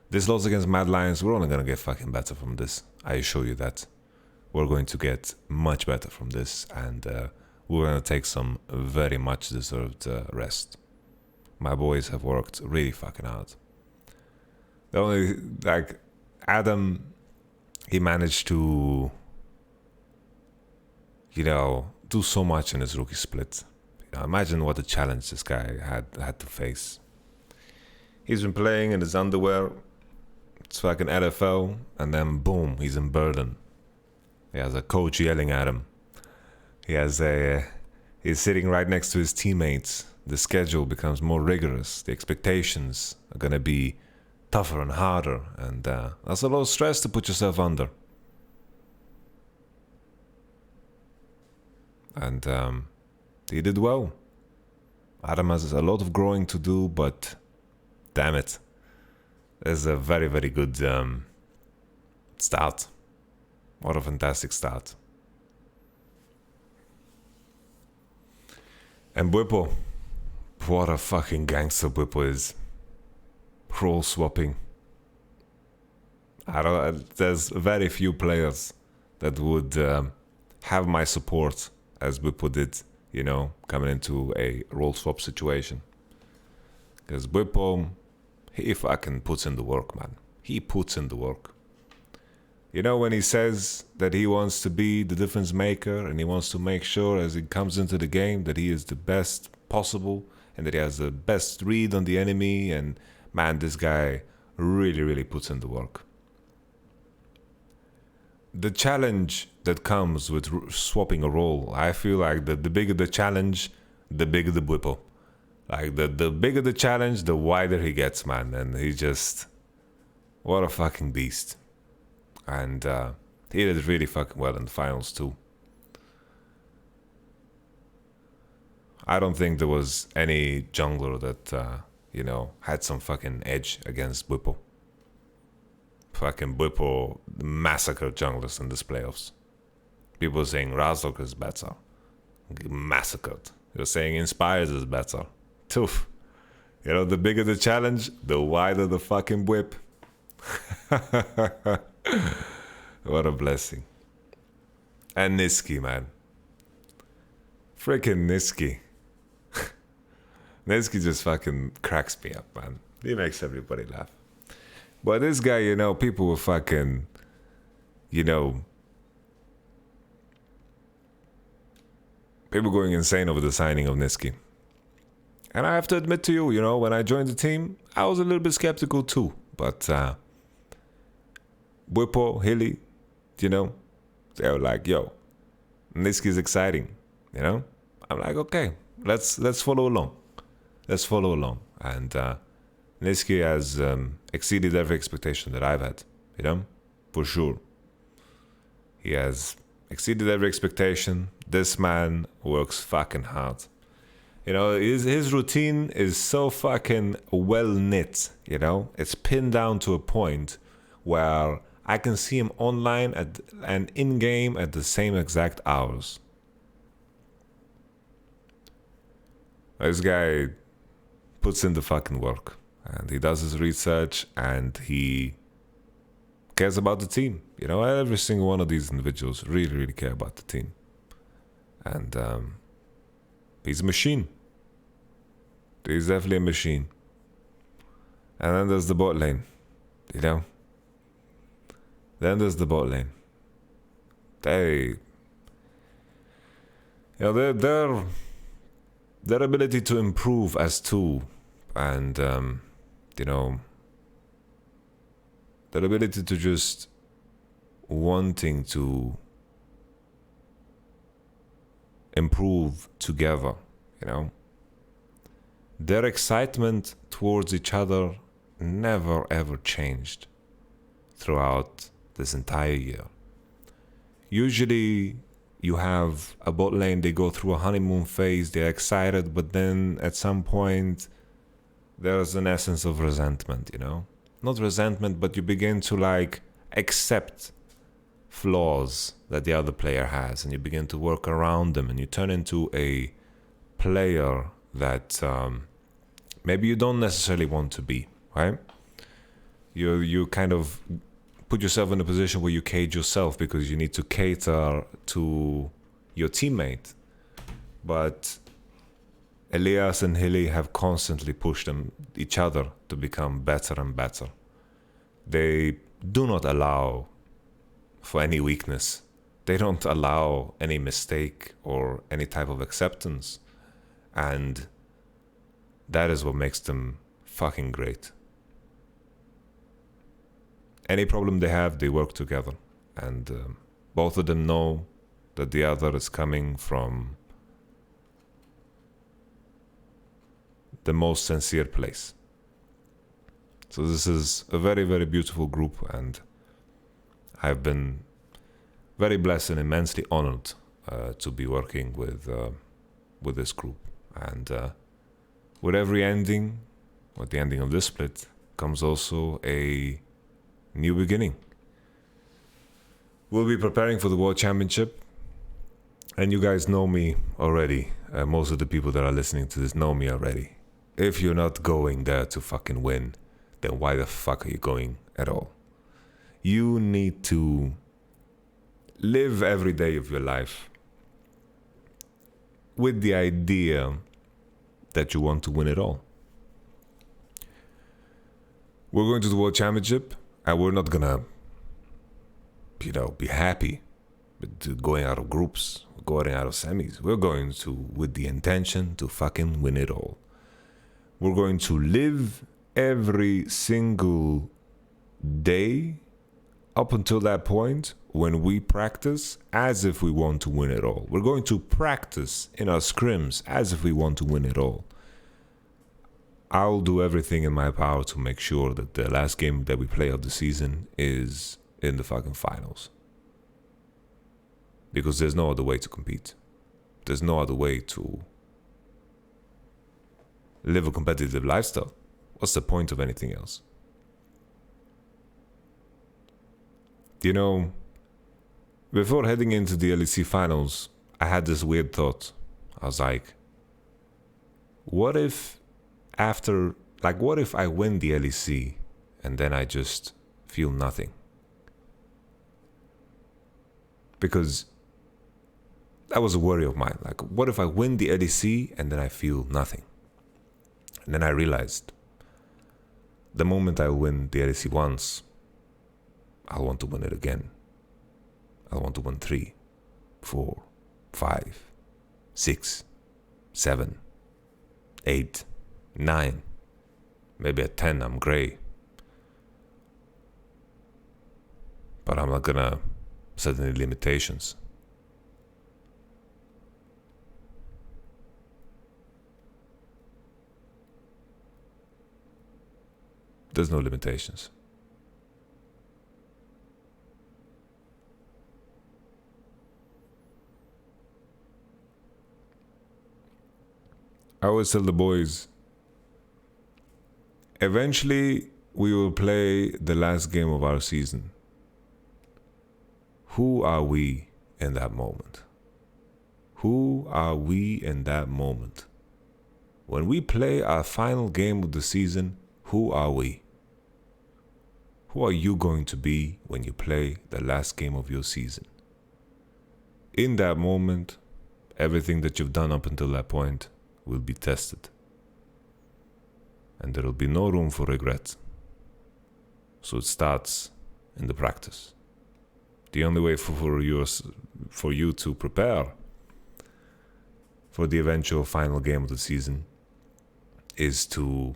this loss against Mad Lions, we're only gonna get fucking better from this. I assure you that. We're going to get much better from this, and we're gonna take some very much deserved rest. My boys have worked really fucking hard. The only, like, Adam, he managed to, you know, do so much in his rookie split. You know, imagine what a challenge this guy had to face. He's been playing in his underwear. It's fucking NFL, and then boom, he's in Berlin. He has a coach yelling at him. He's sitting right next to his teammates. The schedule becomes more rigorous. The expectations are gonna be tougher and harder, and that's a lot of stress to put yourself under. And he did well. Adam has a lot of growing to do, but damn it, it's a very, very good start. What a fantastic start. And Bwipo, what a fucking gangster Bwipo is. Role swapping. There's very few players that would have my support as Bwipo did, you know, coming into a role swap situation. Because Bwipo, he fucking puts in the work, man. He puts in the work. You know, when he says that he wants to be the difference maker and he wants to make sure as he comes into the game that he is the best possible and that he has the best read on the enemy, and man, this guy really, really puts in the work. The challenge that comes with swapping a role, I feel like the bigger the challenge, the bigger the Bwipo. Like the bigger the challenge, the wider he gets, man. And he just, what a fucking beast. And he did really fucking well in the finals too. I don't think there was any jungler that, you know, had some fucking edge against Bwipo. Fucking Bwipo massacred junglers in this playoffs. People saying Razork is better. Massacred. You're saying Inspires is better. Toof. You know, the bigger the challenge, the wider the fucking whip. What a blessing. And Niski, man. Freaking Niski. Niski just fucking cracks me up, man. He makes everybody laugh. But this guy, you know, people were fucking, you know, people going insane over the signing of Niski. And I have to admit to you, you know, when I joined the team, I was a little bit skeptical too. But Bwipo, Hilly, you know, they were like, yo, Niski's exciting, you know? I'm like, okay, let's follow along. Let's follow along. And Niski has exceeded every expectation that I've had, you know? For sure. He has exceeded every expectation. This man works fucking hard. You know, his routine is so fucking well knit, you know? It's pinned down to a point where I can see him online and in-game at the same exact hours. This guy puts in the fucking work. And he does his research and he cares about the team. You know, every single one of these individuals really, really care about the team. And he's a machine. He's definitely a machine. And then there's the bot lane, you know. Then there's the bot lane. You know, their ability to improve as two, and you know, their ability to just wanting to improve together, you know. Their excitement towards each other never ever changed throughout this entire year. Usually you have a bot lane, they go through a honeymoon phase, they're excited, but then at some point there's an essence of resentment, you know? Not resentment, but you begin to like accept flaws that the other player has, and you begin to work around them, and you turn into a player that maybe you don't necessarily want to be, right? You kind of put yourself in a position where you cage yourself because you need to cater to your teammate. But Elias and Hilly have constantly pushed each other to become better and better. They do not allow for any weakness. They don't allow any mistake or any type of acceptance. And that is what makes them fucking great. Any problem they have, they work together. And both of them know that the other is coming from the most sincere place. So this is a very, very beautiful group, and I've been very blessed and immensely honored to be working with this group. And with every ending, with the ending of this split, comes also a new beginning. We'll be preparing for the World Championship, and you guys know me already. Most of the people that are listening to this know me already. If you're not going there to fucking win, then why the fuck are you going at all? You need to live every day of your life with the idea that you want to win it all. We're going to the World Championship, and we're not gonna, be happy with going out of groups, going out of semis. We're going to with the intention to fucking win it all. We're going to live every single day up until that point when we practice as if we want to win it all. We're going to practice in our scrims as if we want to win it all. I'll do everything in my power to make sure that the last game that we play of the season is in the fucking finals. Because there's no other way to compete. There's no other way to live a competitive lifestyle. What's the point of anything else? Before heading into the LEC finals, I had this weird thought. I was like, what if I win the LEC and then I just feel nothing? Because that was a worry of mine. Like, what if I win the LEC and then I feel nothing? And then I realized, the moment I win the LEC once, I'll want to win it again. I'll want to win 3, 4, 5, 6, 7, 8, 9. Maybe at 10 I'm grey. But I'm not gonna set any limitations. There's no limitations. I always tell the boys, eventually we will play the last game of our season. Who are we in that moment? Who are we in that moment? When we play our final game of the season, who are we? Who are you going to be when you play the last game of your season? In that moment, everything that you've done up until that point will be tested. And there will be no room for regret. So it starts in the practice. The only way for you to prepare for the eventual final game of the season is to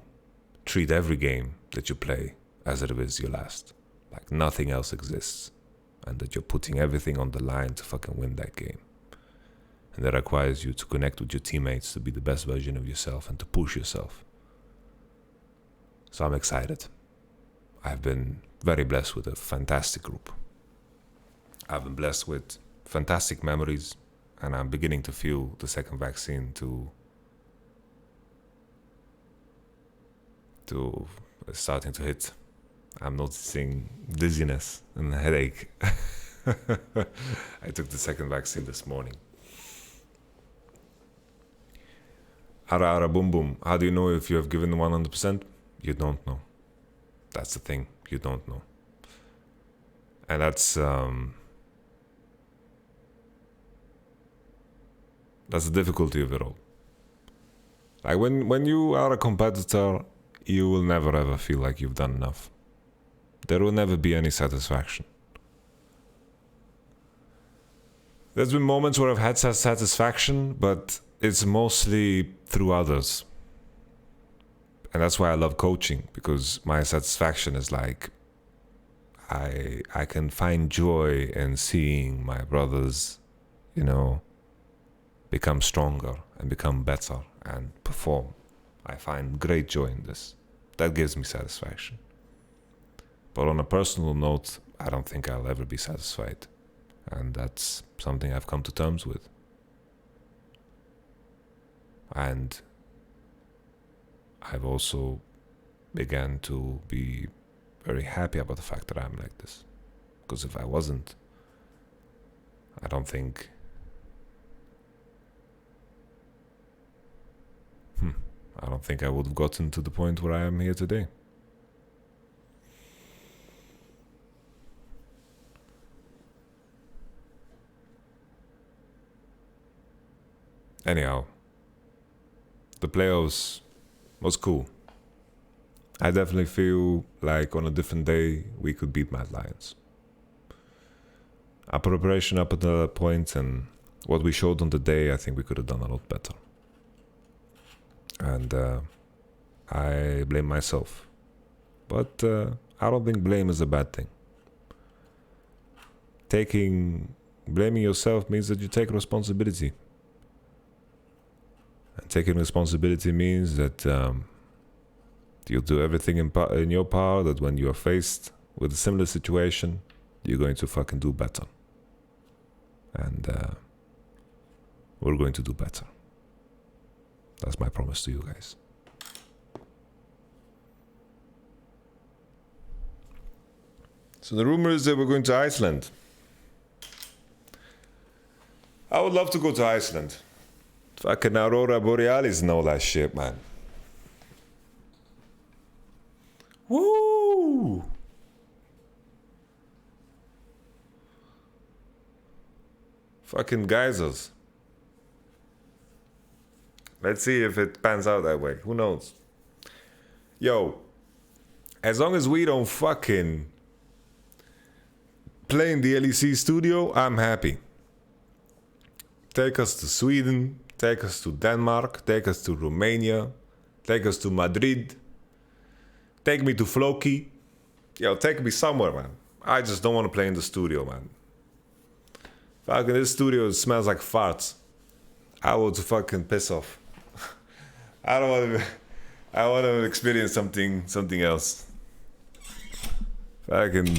treat every game that you play as if it is your last. Like nothing else exists. And that you're putting everything on the line to fucking win that game. And that requires you to connect with your teammates to be the best version of yourself and to push yourself. So I'm excited. I've been very blessed with a fantastic group. I've been blessed with fantastic memories, and I'm beginning to feel the second vaccine to starting to hit. I'm noticing dizziness and headache. I took the second vaccine this morning. Ara ara boom boom. How do you know if you have given 100%? You don't know. That's the thing. You don't know. And that's the difficulty of it all. Like when you are a competitor, you will never ever feel like you've done enough. There will never be any satisfaction. There's been moments where I've had satisfaction, but it's mostly through others. And that's why I love coaching, because my satisfaction is like I can find joy in seeing my brothers, become stronger and become better and perform. I find great joy in this. That gives me satisfaction. But on a personal note, I don't think I'll ever be satisfied. And that's something I've come to terms with. And I've also began to be very happy about the fact that I'm like this. Because if I wasn't, I don't think I would have gotten to the point where I am here today. Anyhow, the playoffs was cool. I definitely feel like on a different day we could beat Mad Lions. Our preparation up until that point and what we showed on the day, I think we could have done a lot better. And I blame myself. But I don't think blame is a bad thing. Blaming yourself means that you take responsibility. And taking responsibility means that you'll do everything in your power, that when you are faced with a similar situation, you're going to fucking do better. And we're going to do better. That's my promise to you guys. So the rumor is that we're going to Iceland. I would love to go to Iceland. Fucking Aurora Borealis and all that shit, man. Woo! Fucking geysers. Let's see if it pans out that way. Who knows? Yo, as long as we don't fucking play in the LEC studio, I'm happy. Take us to Sweden, take us to Denmark, take us to Romania, take us to Madrid, take me to Floki. Yo, take me somewhere, man. I just don't want to play in the studio, man. Fucking this studio smells like farts. I want to fucking piss off. I want to experience something else. Fucking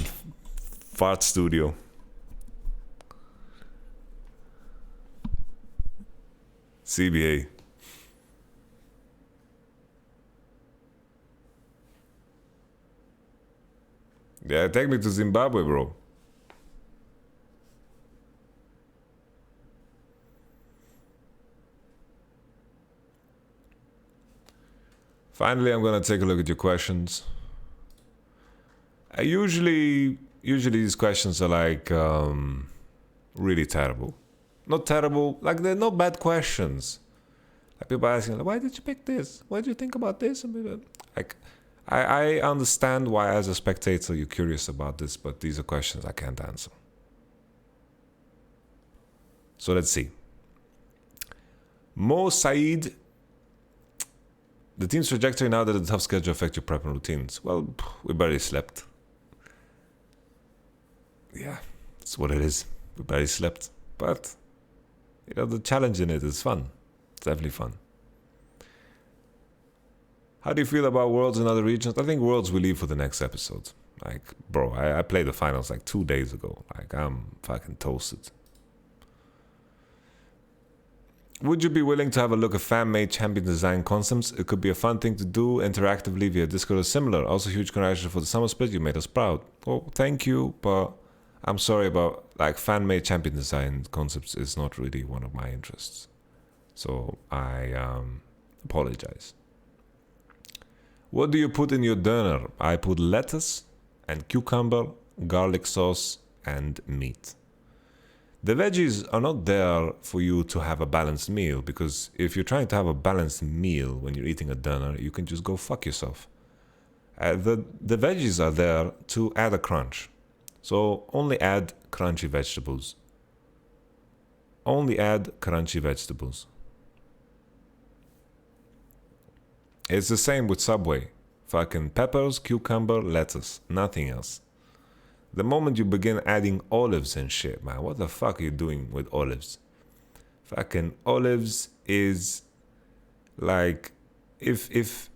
fart studio. CBA. Yeah, take me to Zimbabwe, bro. Finally, I'm gonna take a look at your questions. Usually these questions are like really terrible. Not terrible, like they're not bad questions. Like people asking, like, why did you pick this? What did you think about this? Like, I understand why as a spectator you're curious about this, but these are questions I can't answer. So let's see. Mo Said, the team's trajectory now that the tough schedule affect your prep and routines. Well, we barely slept. Yeah, that's what it is. We barely slept. But, the challenge in it is fun. It's definitely fun. How do you feel about Worlds in other regions? I think Worlds we leave for the next episode. Like, bro, I played the finals like 2 days ago. Like, I'm fucking toasted. Would you be willing to have a look at fan-made champion design concepts? It could be a fun thing to do interactively via Discord or similar. Also, huge congratulations for the summer split. You made us proud. Well, thank you, but I'm sorry about, like, fan-made champion design concepts is not really one of my interests. So I apologize. What do you put in your dinner? I put lettuce and cucumber, garlic sauce, and meat. The veggies are not there for you to have a balanced meal, because if you're trying to have a balanced meal when you're eating a dinner, you can just go fuck yourself. The veggies are there to add a crunch. So only add crunchy vegetables. Only add crunchy vegetables. It's the same with Subway. Fucking peppers, cucumber, lettuce. Nothing else. The moment you begin adding olives and shit, man, what the fuck are you doing with olives? Fucking olives is like, if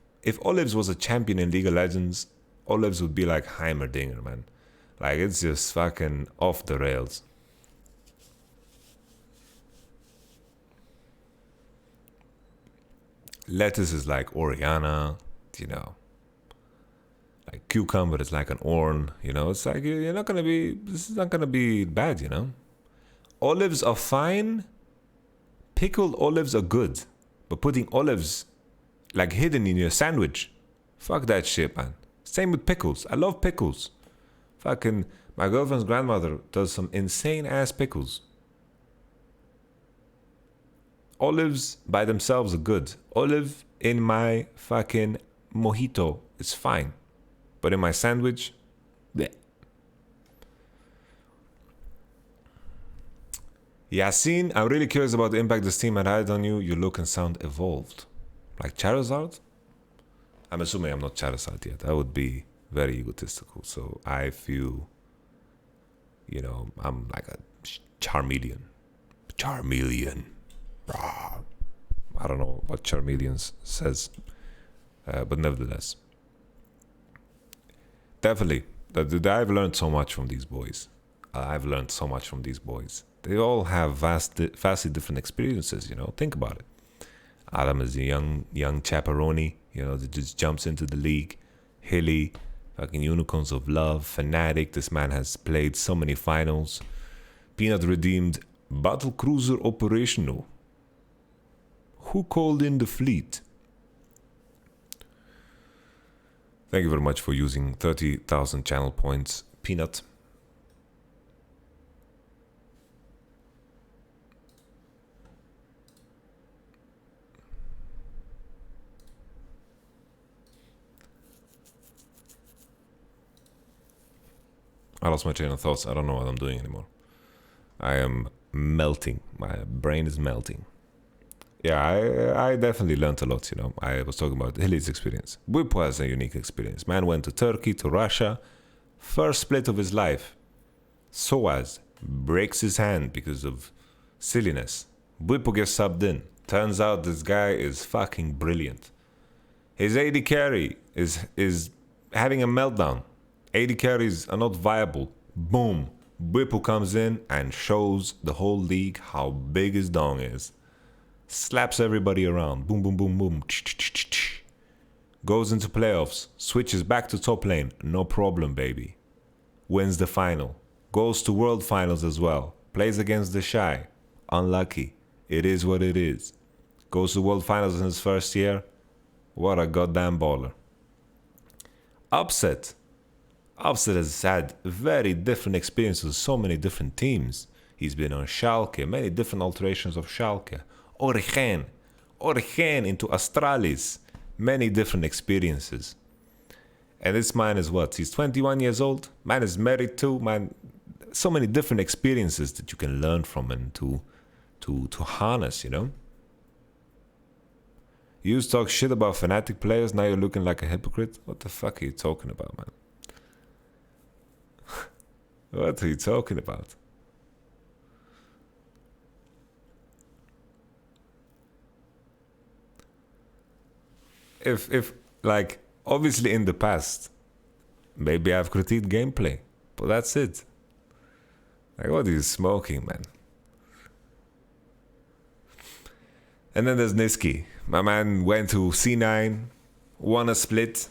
olives was a champion in League of Legends, olives would be like Heimerdinger, man. Like, it's just fucking off the rails. Lettuce is like Oriana, you know. Like cucumber is like an Orn, you know. It's like, you're not gonna be, this is not gonna be bad, you know. Olives are fine. Pickled olives are good. But putting olives like hidden in your sandwich, fuck that shit, man. Same with pickles. I love pickles. Fucking, my girlfriend's grandmother does some insane ass pickles. Olives by themselves are good. Olive in my fucking mojito is fine. But in my sandwich, bleh. Yasin, I'm really curious about the impact this team had on you. You look and sound evolved. Like Charizard? I'm assuming I'm not Charizard yet. That would be very egotistical. So I feel, you know, I'm like a Charmeleon. Charmeleon. I don't know what Charmeleon says. But nevertheless. Definitely. I've learned so much from these boys. I've learned so much from these boys. They all have vastly different experiences, you know. Think about it. Adam is a young chaperone, you know, that just jumps into the league. Hilly, fucking Unicorns of Love, Fnatic. This man has played so many finals. Peanut redeemed Battle Cruiser Operational. Who called in the fleet? Thank you very much for using 30,000 channel points, Peanut. I lost my chain of thoughts. I don't know what I'm doing anymore. I am melting. My brain is melting. Yeah, I definitely learned a lot, you know. I was talking about Hilly's experience. Bwipo has a unique experience. Man went to Turkey, to Russia. First split of his life. Soaz breaks his hand because of silliness. Bwipo gets subbed in. Turns out this guy is fucking brilliant. His AD carry is having a meltdown. AD carries are not viable. Boom. Bwipo comes in and shows the whole league how big his dong is. Slaps everybody around. Boom, boom, boom, boom. Goes into playoffs. Switches back to top lane. No problem, baby. Wins the final. Goes to world finals as well. Plays against the Shy. Unlucky. It is what it is. Goes to world finals in his first year. What a goddamn baller. Upset. Upset has had very different experiences with so many different teams. He's been on Schalke. Many different alterations of Schalke. Origen into Astralis. Many different experiences. And this man is what? He's 21 years old. Man is married too. Man, so many different experiences that you can learn from and to harness, you know? You used to talk shit about Fnatic players, now you're looking like a hypocrite? What the fuck are you talking about, man? What are you talking about? If like, obviously in the past, maybe I've critiqued gameplay, but that's it. Like, what are you smoking, man? And then there's Niski. My man went to C9, won a split,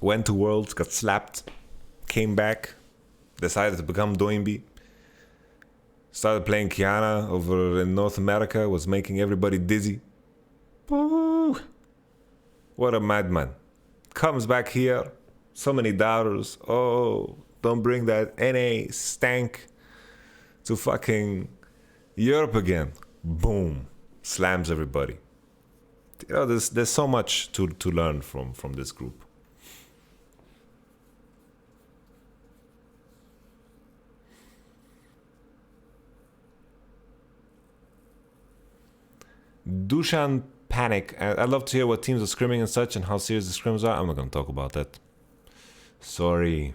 went to Worlds, got slapped, came back, decided to become Doinby, started playing Kiana over in North America, was making everybody dizzy. Ooh. What a madman. Comes back here. So many doubters. Oh, don't bring that NA stank to fucking Europe again. Boom. Slams everybody. You know, there's so much to learn from this group. Dushan Panic. I'd love to hear what teams are scrimming and such and how serious the scrims are. I'm not going to talk about that. Sorry.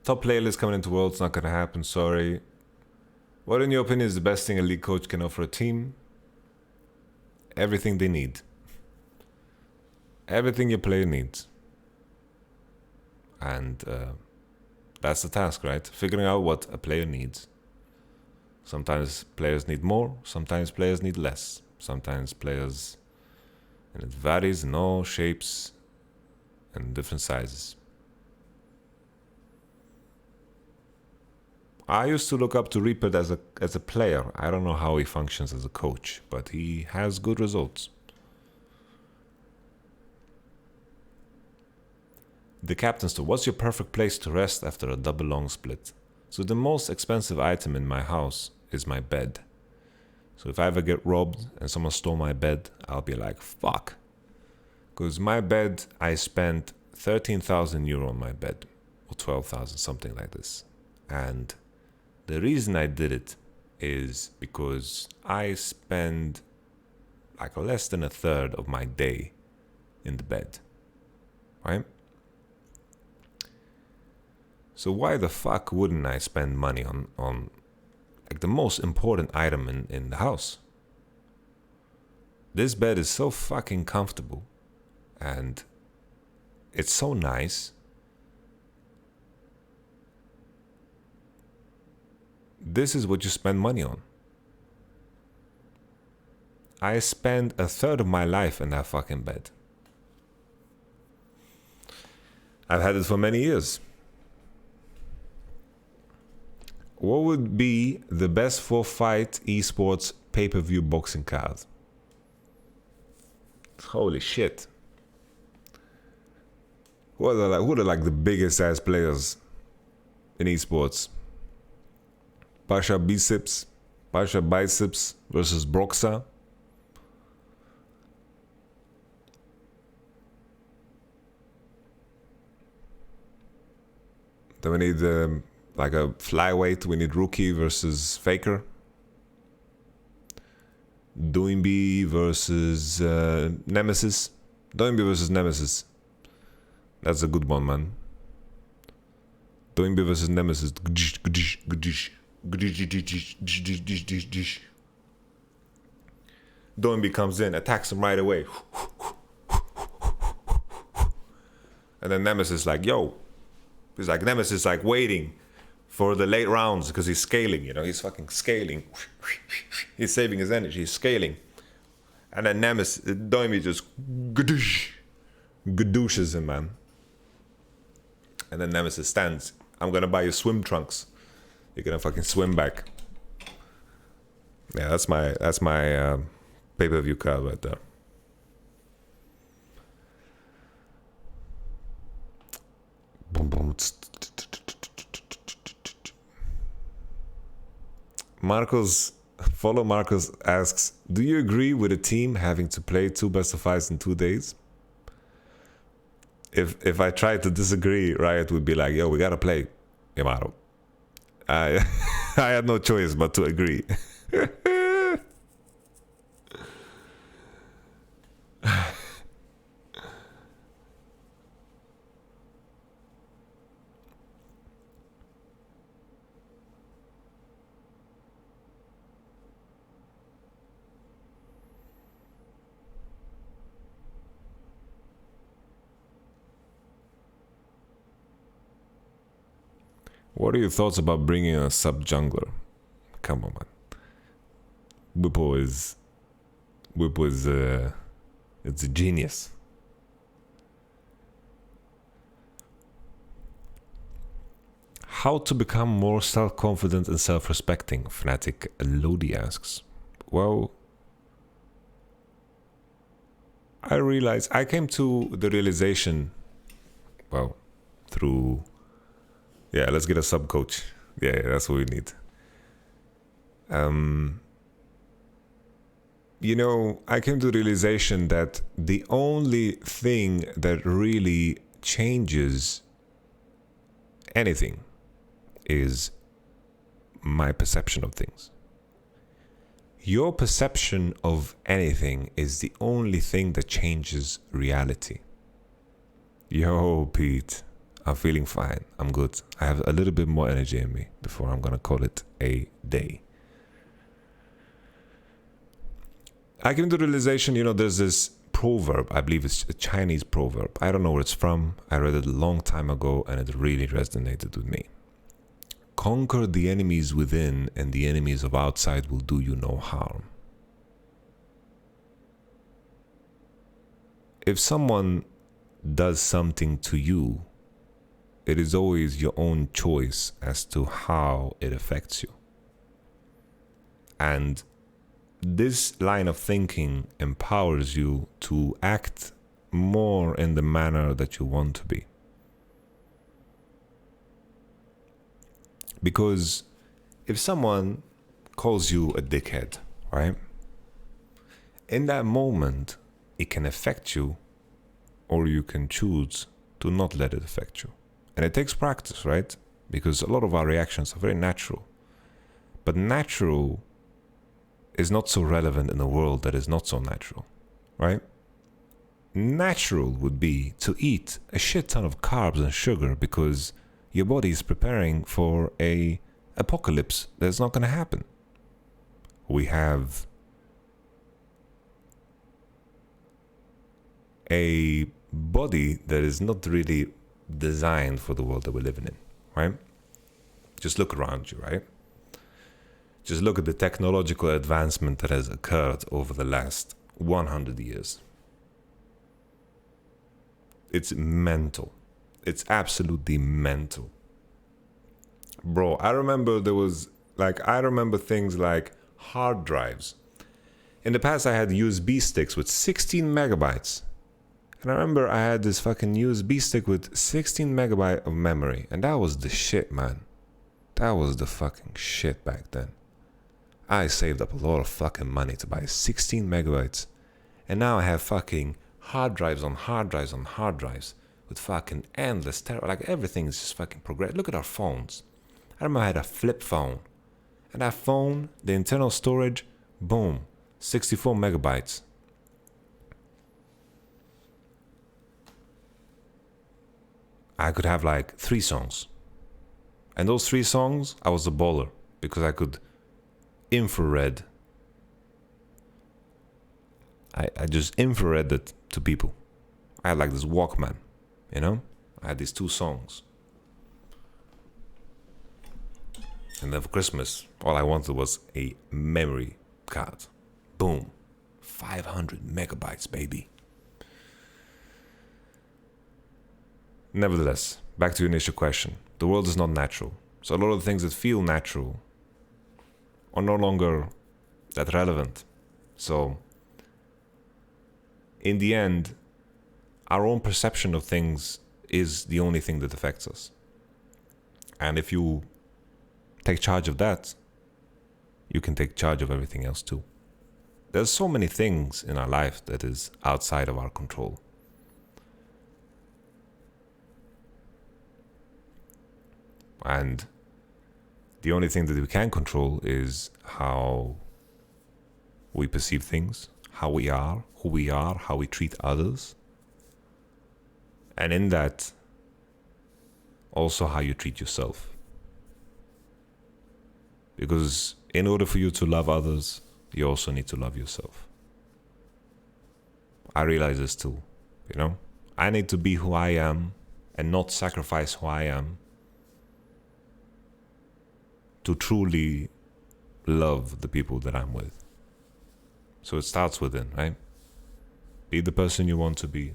Top playlist coming into Worlds, not going to happen. Sorry. What, in your opinion, is the best thing a league coach can offer a team? Everything they need. Everything your player needs. And that's the task, right? Figuring out what a player needs. Sometimes players need more, sometimes players need less. Sometimes players, and it varies in all shapes and different sizes. I used to look up to Reaper as a player. I don't know how he functions as a coach, but he has good results. The captain store. What's your perfect place to rest after a double long split? So the most expensive item in my house is my bed. So if I ever get robbed and someone stole my bed, I'll be like, fuck. Because my bed, I spent 13,000 euro on my bed. Or 12,000, something like this. And the reason I did it is because I spend like less than a third of my day in the bed. Right? So why the fuck wouldn't I spend money on like the most important item in the house? This bed is so fucking comfortable and it's so nice. This is what you spend money on. I spend a third of my life in that fucking bed. I've had it for many years. What would be the best for fight esports pay-per-view boxing card? Holy shit. Who are like the biggest ass players in esports? Pasha Biceps versus Broxa. Then we need like a flyweight. We need Rookie versus Faker. Doinby versus Nemesis. Doinby versus Nemesis. That's a good one, man. Doinby versus Nemesis. Doinby comes in, attacks him right away. And then Nemesis like, yo. He's like, Nemesis like waiting for the late rounds because he's scaling, you know, he's fucking scaling. He's saving his energy, he's scaling. And then Doinby just gadooshes him, man. And then Nemesis stands. I'm gonna buy you swim trunks. You're gonna fucking swim back. Yeah, that's my pay-per-view card right there. Boom, boom. Marcos asks, do you agree with a team having to play 2 best of 5s in 2 days? If I tried to disagree, Riot would be like, yo, we gotta play Yamato. I had no choice but to agree. What are your thoughts about bringing a sub jungler? Come on, man. Whippo is it's a genius. How to become more self-confident and self-respecting? Fnatic Lodi asks. Well, I came to the realization, well, through, yeah, let's get a sub coach. Yeah, that's what we need. You know, I came to the realization that the only thing that really changes anything is my perception of things. Your perception of anything is the only thing that changes reality. Yo, Pete, I'm feeling fine. I'm good. I have a little bit more energy in me before I'm gonna call it a day. I came to the realization, you know, there's this proverb. I believe it's a Chinese proverb. I don't know where it's from. I read it a long time ago and it really resonated with me. Conquer the enemies within, and the enemies of outside will do you no harm. If someone does something to you, it is always your own choice as to how it affects you. And this line of thinking empowers you to act more in the manner that you want to be. Because if someone calls you a dickhead, right? In that moment, it can affect you, or you can choose to not let it affect you. And it takes practice, right? Because a lot of our reactions are very natural. But natural is not so relevant in a world that is not so natural, right? Natural would be to eat a shit ton of carbs and sugar because your body is preparing for a apocalypse that's not going to happen. We have a body that is not really designed for the world that we're living in, right? Just look around you, right? Just look at the technological advancement that has occurred over the last 100 years. It's mental. It's absolutely mental. Bro, I remember things like hard drives. In the past, I had USB sticks with 16 megabytes. And I remember I had this fucking USB stick with 16 megabyte of memory. And that was the shit, man. That was the fucking shit back then. I saved up a lot of fucking money to buy 16 megabytes. And now I have fucking hard drives on hard drives on hard drives. With fucking endless like everything is just fucking progress. Look at our phones. I remember I had a flip phone. And that phone, the internal storage, boom, 64 megabytes. I could have like 3 songs. And those 3 songs, I was a baller. Because I could infrared. I just infrared it to people. I had like this Walkman. You know, I had these 2 songs. And then for Christmas, all I wanted was a memory card. Boom. 500 megabytes, baby. Nevertheless, back to your initial question. The world is not natural. So a lot of the things that feel natural are no longer that relevant. So, in the end, our own perception of things is the only thing that affects us. And if you take charge of that, you can take charge of everything else too. There's so many things in our life that is outside of our control. And the only thing that we can control is how we perceive things, how we are, who we are, how we treat others. And in that, also how you treat yourself. Because in order for you to love others, you also need to love yourself. I realize this too, you know? I need to be who I am and not sacrifice who I am to truly love the people that I'm with. So it starts within, right? Be the person you want to be.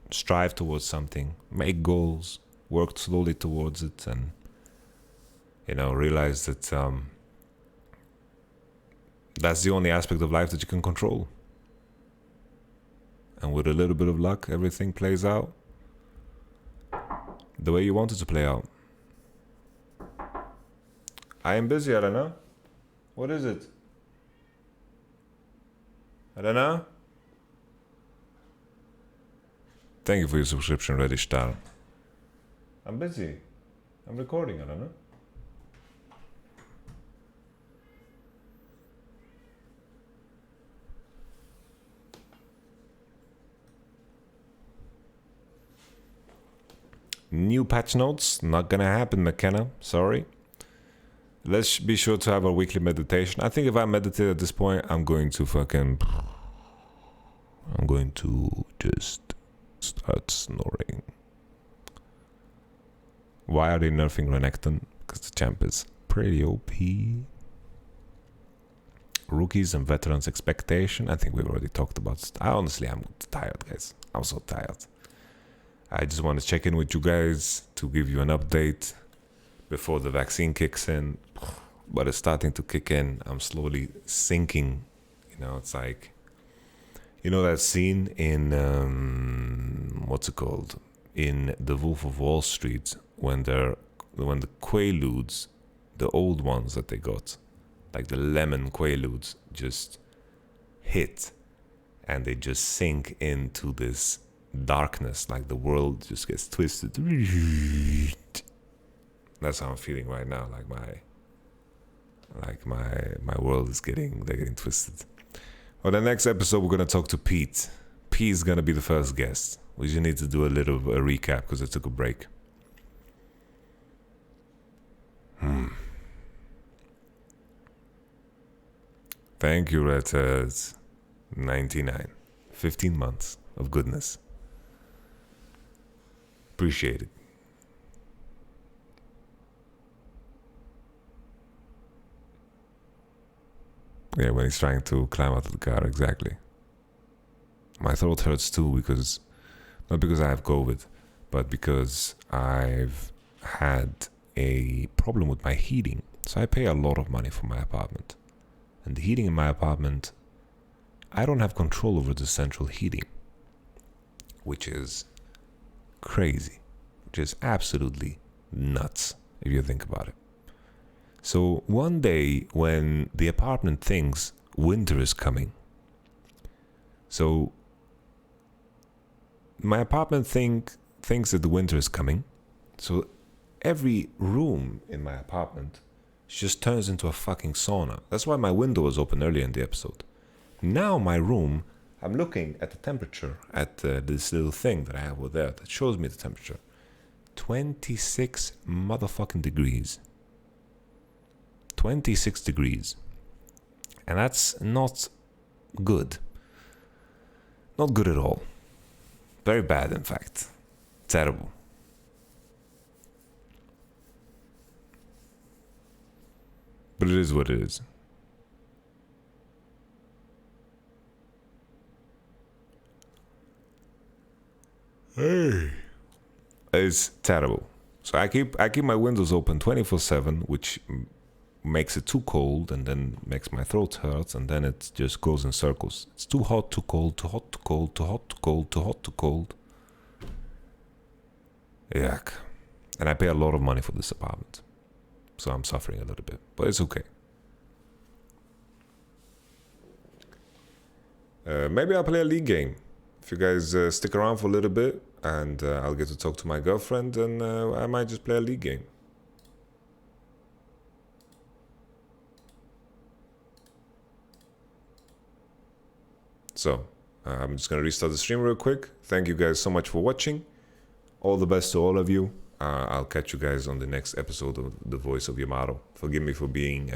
Strive towards something. Make goals. Work slowly towards it. And realize that that's the only aspect of life that you can control. And with a little bit of luck, everything plays out the way you want it to play out. I am busy, I don't know. What is it? I don't know. Thank you for your subscription, Reddish Star. I'm busy. I'm recording, I don't know. New patch notes, not gonna happen, McKenna. Sorry. Let's be sure to have a weekly meditation. I think if I meditate at this point, I'm going to just start snoring. Why are they nerfing Renekton? Because the champ is pretty OP. Rookies and veterans expectation. I think we've already talked about. I'm tired, guys. I'm so tired. I just want to check in with you guys to give you an update before the vaccine kicks in. But it's starting to kick in. I'm slowly sinking. It's like, that scene in what's it called? In The Wolf of Wall Street, when the Quaaludes, the old ones that they got, like the lemon Quaaludes, just hit, and they just sink into this darkness, like the world just gets twisted. That's how I'm feeling right now. Like my world is getting twisted. On the next episode, we're gonna talk to Pete. Pete's gonna be the first guest. We just need to do a recap because I took a break. Thank you, Red 99. 15 months of goodness. Appreciate it. Yeah, when he's trying to climb out of the car, exactly. My throat hurts too not because I have COVID, but because I've had a problem with my heating. So I pay a lot of money for my apartment. And the heating in my apartment, I don't have control over the central heating, which is crazy, which is absolutely nuts if you think about it. So one day when the apartment thinks winter is coming, so my apartment thinks that the winter is coming, so every room in my apartment just turns into a fucking sauna. That's why my window was open earlier in the episode. Now my room, I'm looking at the temperature at this little thing that I have over there that shows me the temperature. 26 motherfucking degrees. 26 degrees. And that's not good. Not good at all. Very bad, in fact. Terrible. But it is what it is. Hey. It's terrible. So I keep my windows open 24/7, which makes it too cold and then makes my throat hurt, and then it just goes in circles. It's too hot, too cold, too hot, too cold, too hot, too cold, too hot, too cold. Yuck. And I pay a lot of money for this apartment. So I'm suffering a little bit, but it's okay. Maybe I'll play a league game. If you guys stick around for a little bit, and I'll get to talk to my girlfriend, and I might just play a league game. So, I'm just going to restart the stream real quick. Thank you guys so much for watching. All the best to all of you. I'll catch you guys on the next episode of The Voice of Yamato. Forgive me for being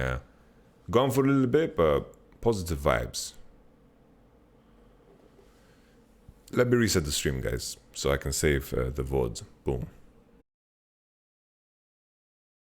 gone for a little bit, but positive vibes. Let me reset the stream, guys, so I can save the VOD. Boom.